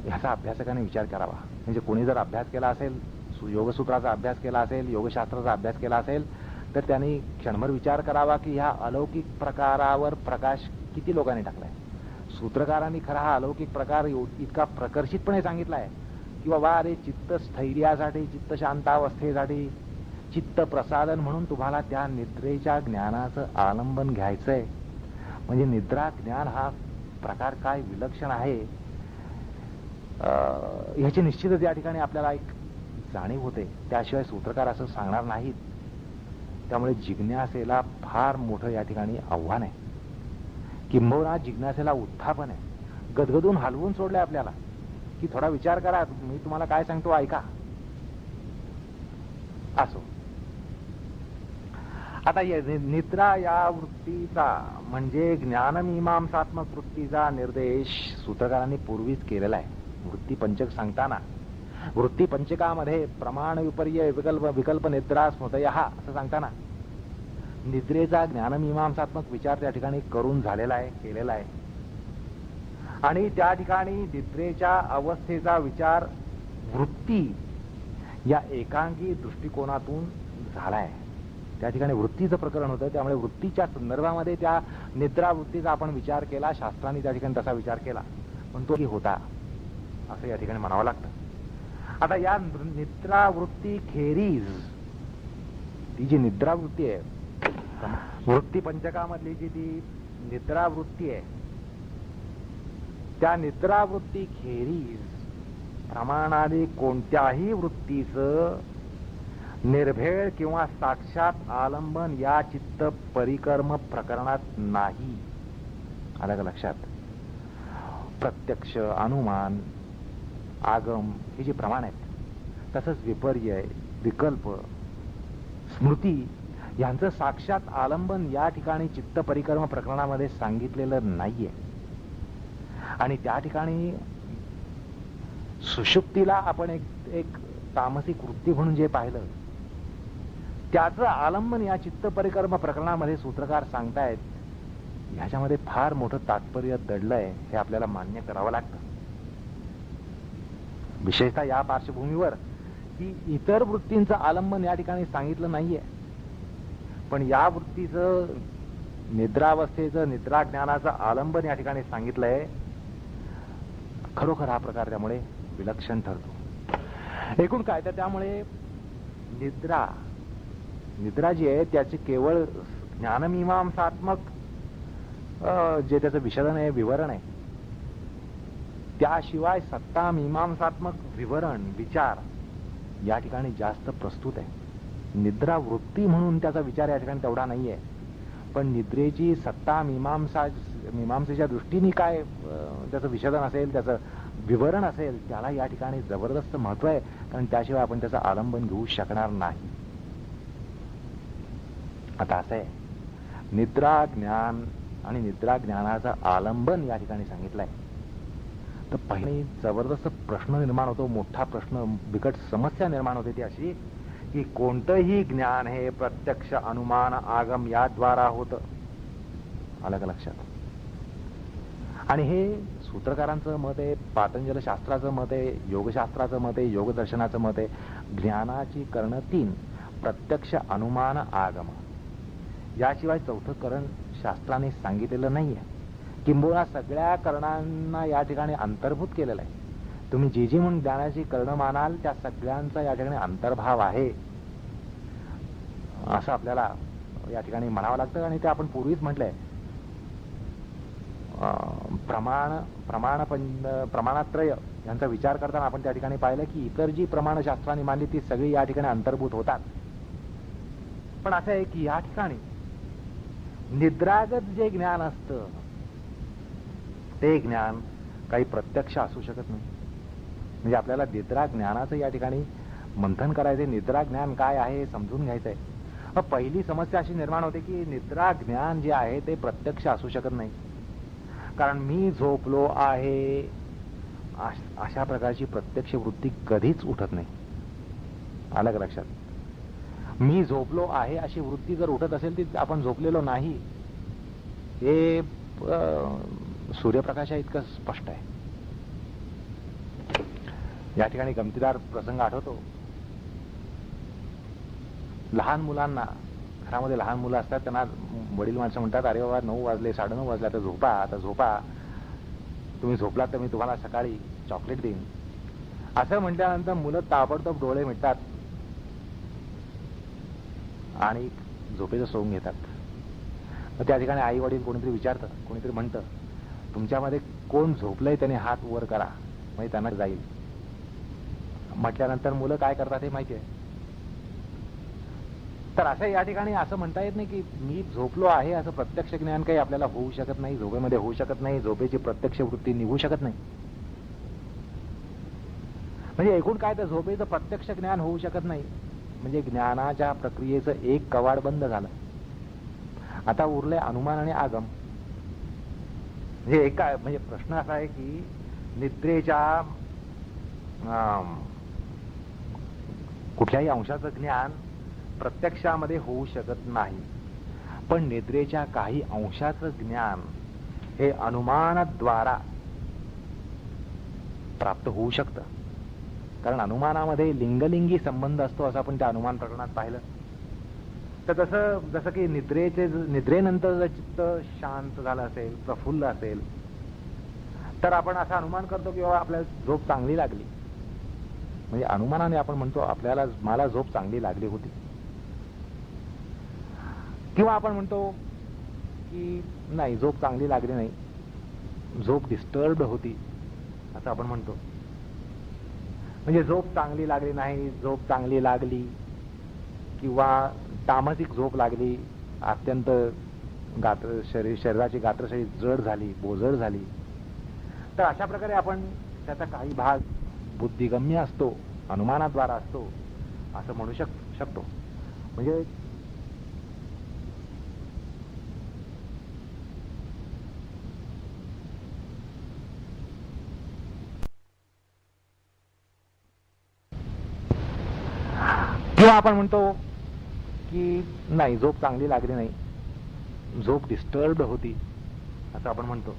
ह्याचा अभ्यासकाने विचार करावा. म्हणजे कोणी जर अभ्यास केला असेल, योगसूत्राचा अभ्यास केला असेल, योगशास्त्राचा अभ्यास केला असेल, तर त्यांनी क्षणभर विचार करावा की ह्या अलौकिक प्रकारावर प्रकाश किती लोकांनी टाकलाय. सूत्रकारांनी खरा हा अलौकिक प्रकार इतका प्रकर्षितपणे सांगितला आहे की बाबा अरे चित्त स्थैर्यासाठी, चित्त शांतावस्थेसाठी, चित्त प्रसादन म्हणून तुम्हाला त्या निद्रेच्या ज्ञानाचं आलंबन घ्यायचंय. म्हणजे निद्रा ज्ञान हा प्रकार काय विलक्षण आहे ह्याची निश्चितच या ठिकाणी आपल्याला एक जाणीव होते. त्याशिवाय सूत्रकार असं सांगणार नाहीत. त्यामुळे जिज्ञासेला फार मोठं या ठिकाणी आव्हान आहे, किंबहुना जिज्ञासेला उत्थापन आहे. गदगदून हलवून सोडलंय आपल्याला की थोडा विचार करा, मी तुम्हाला काय सांगतो ऐका. असो, आता निद्रा या वृत्तीचा म्हणजे ज्ञानमीमांसात्मक वृत्तीचा निर्देश सूत्रकारांनी पूर्वीच केलेला आहे. वृत्ती पंचक सांगताना वृत्ती पंचकामध्ये प्रमाण, विपर्य, विकल्प निद्रा, स्मृतय असं सांगताना निद्रेचा ज्ञानमीमांसात्मक विचार त्या ठिकाणी करून झालेला आहे, केलेला आहे. आणि त्या ठिकाणी निद्रेच्या अवस्थेचा विचार वृत्ती या एकांगी दृष्टिकोनातून झालाय. त्या ठिकाणी वृत्तीचं प्रकरण होतं. त्यामुळे वृत्तीच्या संदर्भामध्ये त्या निद्रा वृत्तीचा आपण विचार केला. शास्त्रांनी त्या ठिकाणी तसा विचार केला, पण तो होता असं या ठिकाणी म्हणावं लागतं. आता या निद्रा वृत्ती खेरीज ती जी निद्रा वृत्ती आहे, वृत्ती पंचकामधली जी ती निद्रा वृत्ती आहे, त्या निद्रा वृत्ती खेरीज प्रमाणाने कोणत्याही वृत्तीचं निर्भेळ किंवा साक्षात आलंबन या चित्त परिकर्म प्रकरणात नाही. आलं का लक्षात? प्रत्यक्ष, अनुमान, आगम हे जे प्रमाण आहेत, तसंच विपर्य, विकल्प, स्मृती यांचं साक्षात आलंबन या ठिकाणी चित्त परिकर्म प्रकरणामध्ये सांगितलेलं नाहीये. आणि त्या ठिकाणी सुषुप्तीला आपण एक तामसिक वृत्ती म्हणून जे पाहिलं, त्याचं आलंबन या चित्त परिकर्म प्रकरणामध्ये सूत्रकार सांगतायत. ह्याच्यामध्ये फार मोठं तात्पर्य दडलंय, हे आपल्याला मान्य करावं लागतं. विशेषतः या पार्श्वभूमीवर की इतर वृत्तींचं आलंबन या ठिकाणी सांगितलं नाहीये, पण या वृत्तीचं निद्रावस्थेचं, निद्रा ज्ञानाचं आलंबन या ठिकाणी सांगितलंय. खरोखर हा प्रकार त्यामुळे विलक्षण ठरतो. एकूण काय तर त्यामुळे निद्रा जी आहे त्याची केवळ ज्ञानमीमांसात्मक जे त्याचं विशदन आहे, विवरण आहे, त्याशिवाय सत्ता मीमांसात्मक विवरण, विचार या ठिकाणी जास्त प्रस्तुत आहे. निद्रा वृत्ती म्हणून त्याचा विचार या ठिकाणी तेवढा नाहीये, पण निद्रेची सत्ता मीमांसेच्या दृष्टीने काय त्याचं विशदन असेल, त्याचं विवरण असेल, त्याला या ठिकाणी जबरदस्त महत्व आहे. कारण त्याशिवाय आपण त्याचं आलंबन घेऊ शकणार नाही. आता असं आहे, निद्रा ज्ञान आणि निद्रा ज्ञानाचं आलंबन या ठिकाणी सांगितलंय. तर पहिले जबरदस्त प्रश्न निर्माण होतो, मोठा प्रश्न, बिकट समस्या निर्माण होते ती अशी की कोणतंही ज्ञान हे प्रत्यक्ष, अनुमान, आगम याद्वारा होतं. आलं का लक्षात? आणि हे सूत्रकारांचं मत आहे, पातंजल शास्त्राचं मत आहे, योगशास्त्राचं मत आहे, योगदर्शनाचं मत आहे, ज्ञानाची कर्ण 3: प्रत्यक्ष, अनुमान, आगम. याशिवाय चौथं करण शास्त्राने सांगितलेलं नाहीये. किंबहुना सगळ्या करणांना या ठिकाणी अंतर्भूत केलेलं आहे. तुम्ही जी जी म्हणून ज्ञानाची कर्ण मानाल त्या सगळ्यांचा या ठिकाणी अंतर्भाव आहे असं आपल्याला या ठिकाणी म्हणावं लागतं. आणि ते आपण पूर्वीच म्हटलंय, प्रमाणत्रय यांचा विचार करताना आपण त्या ठिकाणी पाहिलं की इतर जी प्रमाणशास्त्राने मानली ती सगळी या ठिकाणी अंतर्भूत होतात. पण असं आहे की या ठिकाणी निद्रागत जे ज्ञान असतं ते ज्ञान काही प्रत्यक्ष असू शकत नाही. म्हणजे आपल्याला निद्रा ज्ञानाचं या ठिकाणी मंथन करायचंय, निद्रा ज्ञान काय आहे हे समजून घ्यायचंय. मग पहिली समस्या अशी निर्माण होते की निद्रा ज्ञान जे आहे ते प्रत्यक्ष असू शकत नाही, कारण मी झोपलो आहे अशा प्रकारची प्रत्यक्ष वृत्ती कधीच उठत नाही. आलं का लक्षात? मी झोपलो आहे अशी वृत्ती जर उठत असेल ती आपण झोपलेलो नाही हे सूर्यप्रकाशा इतकं स्पष्ट आहे. या ठिकाणी गमतीदार प्रसंग आठवतो. लहान मुलांना, घरामध्ये लहान मुलं असतात, त्यांना वडील माणसं म्हणतात, अरे बाबा 9 वाजले, 9:30 वाजले, आता झोपा, आता झोपा, तुम्ही झोपलात तर मी तुम्हाला सकाळी चॉकलेट देईन. असं म्हटल्यानंतर मुलं ताबडतोब डोळे मिटतात आणि झोपेचं सोंग घेतात. मग त्या ठिकाणी आई वडील कोणीतरी विचारतं, कोणीतरी म्हणतं, तुमच्यामध्ये कोण झोपलंय त्याने हात वर करा, म्हणजे त्यांना जाईल. म्हटल्यानंतर मुलं काय करतात हे माहिती आहे. तर असं या ठिकाणी असं म्हणता येत नाही की मी झोपलो आहे असं प्रत्यक्ष ज्ञान काही आपल्याला होऊ शकत नाही, झोपेमध्ये होऊ शकत नाही, झोपेची प्रत्यक्ष वृत्ती निघू शकत नाही. म्हणजे एकूण काय, तर झोपेचं प्रत्यक्ष ज्ञान होऊ शकत नाही. म्हणजे ज्ञानाच्या प्रक्रियेचं एक कवाड बंद झालं. आता उरले अनुमान आणि आगम. म्हणजे प्रश्न असा आहे की निद्रेच्या कुठल्याही अंशाचं ज्ञान प्रत्यक्षामध्ये होऊ शकत नाही, पण निद्रेच्या काही अंशाचं ज्ञान हे अनुमानाद्वारा प्राप्त होऊ शकतं. कारण अनुमानामध्ये लिंगलिंगी संबंध असतो असं आपण त्या अनुमान प्रकरणात पाहिलं. तर जसं की निद्रेनंतर जर चित्त शांत झालं असेल, प्रफुल्ल असेल, तर आपण असं अनुमान करतो की बाबा आपल्याला झोप चांगली लागली. म्हणजे अनुमानाने आपण म्हणतो मला झोप चांगली लागली होती. किंवा आपण म्हणतो की नाही, झोप चांगली लागली नाही, झोप डिस्टर्ब्ड होती असं आपण म्हणतो. म्हणजे झोप चांगली लागली नाही, झोप चांगली लागली, किंवा तामसिक झोप लागली, अत्यंत शरीराची गात्रशैली जड झाली, बोजड झाली. तर अशा प्रकारे आपण त्याचा काही भाग बुद्धिगम्य असतो, अनुमानाद्वारा असतो असं म्हणू शकतो. म्हणजे किंवा आपण म्हणतो की नाही, झोप चांगली लागली नाही, झोप डिस्टर्ब्ड होती असं आपण म्हणतो.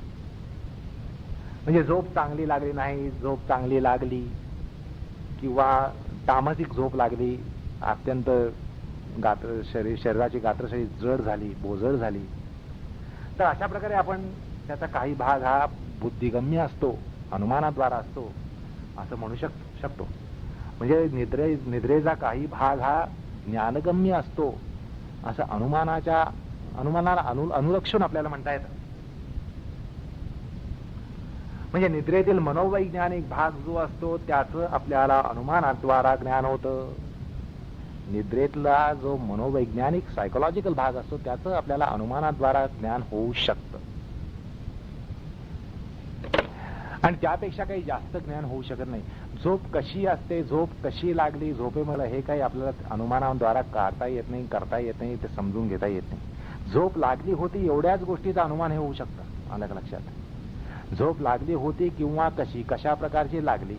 म्हणजे झोप चांगली लागली नाही, झोप चांगली लागली, किंवा तामसिक झोप लागली, अत्यंत शरीराची गात्रशैली जड झाली, बोजड झाली. तर अशा प्रकारे आपण त्याचा काही भाग हा बुद्धिगम्य असतो, अनुमानाद्वारा असतो असं म्हणू शकतो. म्हणजे निद्रेचा काही भाग हा ज्ञानगम्य असतो असं अनुमानाला अनुलक्षून आपल्याला म्हणता येतं. म्हणजे निद्रेतील मनोवैज्ञानिक भाग जो असतो त्याचं आपल्याला अनुमानाद्वारा ज्ञान होतं. निद्रेतला जो मनोवैज्ञानिक सायकोलॉजिकल भाग असतो त्याचं आपल्याला अनुमानाद्वारा ज्ञान होऊ शकतं. आणि त्यापेक्षा काही जास्त ज्ञान होऊ शकत नाही. झोप कशी असते, झोप कशी लागली, झोपेमध्ये हे काही आपल्याला अनुमानाद्वारा काढता येत नाही, करता येत नाही, ते समजून घेता येत नाही. झोप लागली होती एवढ्याच गोष्टीचं अनुमान हे होऊ शकतं. आलं का लक्षात? झोप लागली होती किंवा कशा प्रकारची लागली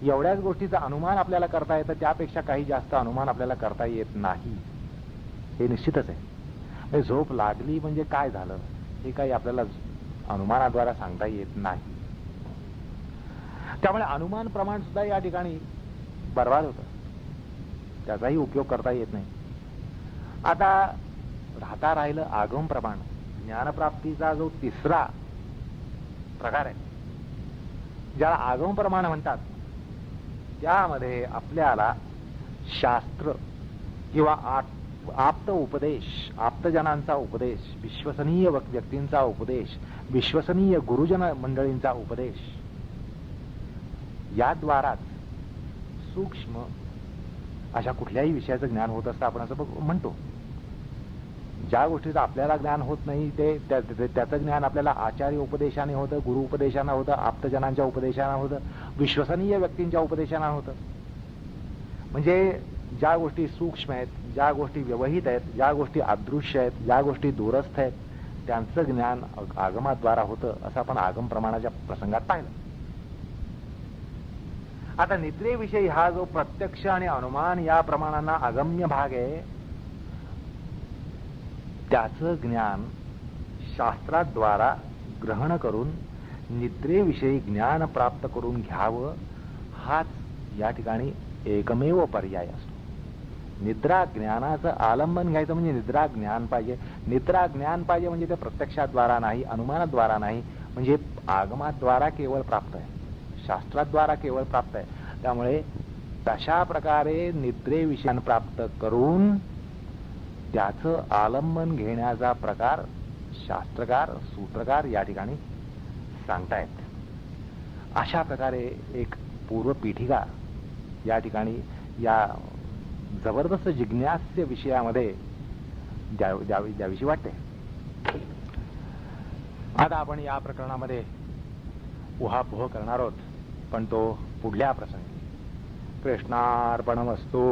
एवढ्याच गोष्टीचं अनुमान आपल्याला करता येतं. त्यापेक्षा काही जास्त अनुमान आपल्याला करता येत नाही हे निश्चितच आहे. झोप लागली म्हणजे काय झालं हे काही आपल्याला अनुमानाद्वारा सांगता येत नाही. त्यामुळे अनुमान प्रमाण सुद्धा या ठिकाणी बर्बाद होतं, त्याचाही उपयोग करता येत नाही. आता राहता राहिलं आगम प्रमाण. ज्ञानप्राप्तीचा जो तिसरा प्रकार आहे, ज्याला आगम प्रमाण म्हणतात, त्यामध्ये आपल्याला शास्त्र किंवा आप्त उपदेश, आप्तजनांचा उपदेश, विश्वसनीय व्यक्तींचा उपदेश, विश्वसनीय गुरुजन मंडळींचा उपदेश, याद्वाराच सूक्ष्म अशा कुठल्याही विषयाचं ज्ञान होत असतं आपण असं म्हणतो. ज्या गोष्टीचं आपल्याला ज्ञान होत नाही त्याचं ज्ञान आपल्याला आचार्य उपदेशाने होतं, गुरु उपदेशाने होतं, आप्तजनांच्या उपदेशाने होतं, विश्वसनीय व्यक्तींच्या उपदेशाने होतं. म्हणजे ज्या गोष्टी सूक्ष्म आहेत, ज्या गोष्टी व्यवहित आहेत, ज्या गोष्टी अदृश्य आहेत, ज्या गोष्टी दूरस्थ आहेत, त्यांचं ज्ञान आगमाद्वारा होतं असं आपण आगम प्रमाणाच्या प्रसंगात पाहिलं. आता निद्रेविषयी हा जो प्रत्यक्ष आणि अनुमान या प्रमाणांना अगम्य भाग आहे, त्याचं ज्ञान शास्त्राद्वारा ग्रहण करून निद्रेविषयी ज्ञान प्राप्त करून घ्यावं, हाच या ठिकाणी एकमेव पर्याय असतो. निद्रा ज्ञानाचं आलंबन घ्यायचं म्हणजे निद्रा ज्ञान पाहिजे. निद्रा ज्ञान पाहिजे म्हणजे ते प्रत्यक्षाद्वारा नाही, अनुमानाद्वारा नाही, म्हणजे आगमाद्वारा केवळ प्राप्त आहे, शास्त्राद्वारा केवळ प्राप्त आहे. त्यामुळे तशा प्रकारे निद्रेविषयी प्राप्त करून त्याचं आलंबन घेण्याचा प्रकार शास्त्रकार, सूत्रकार या ठिकाणी सांगतायत. अशा प्रकारे एक पूर्वपीठिका या ठिकाणी या जबरदस्त जिज्ञास्य विषयामध्ये द्यावीशी वाटते. आता आपण या प्रकरणामध्ये उहापोह करणार आहोत, पण तो पुढल्या प्रसंगी. कृष्णार्पणमस्तु.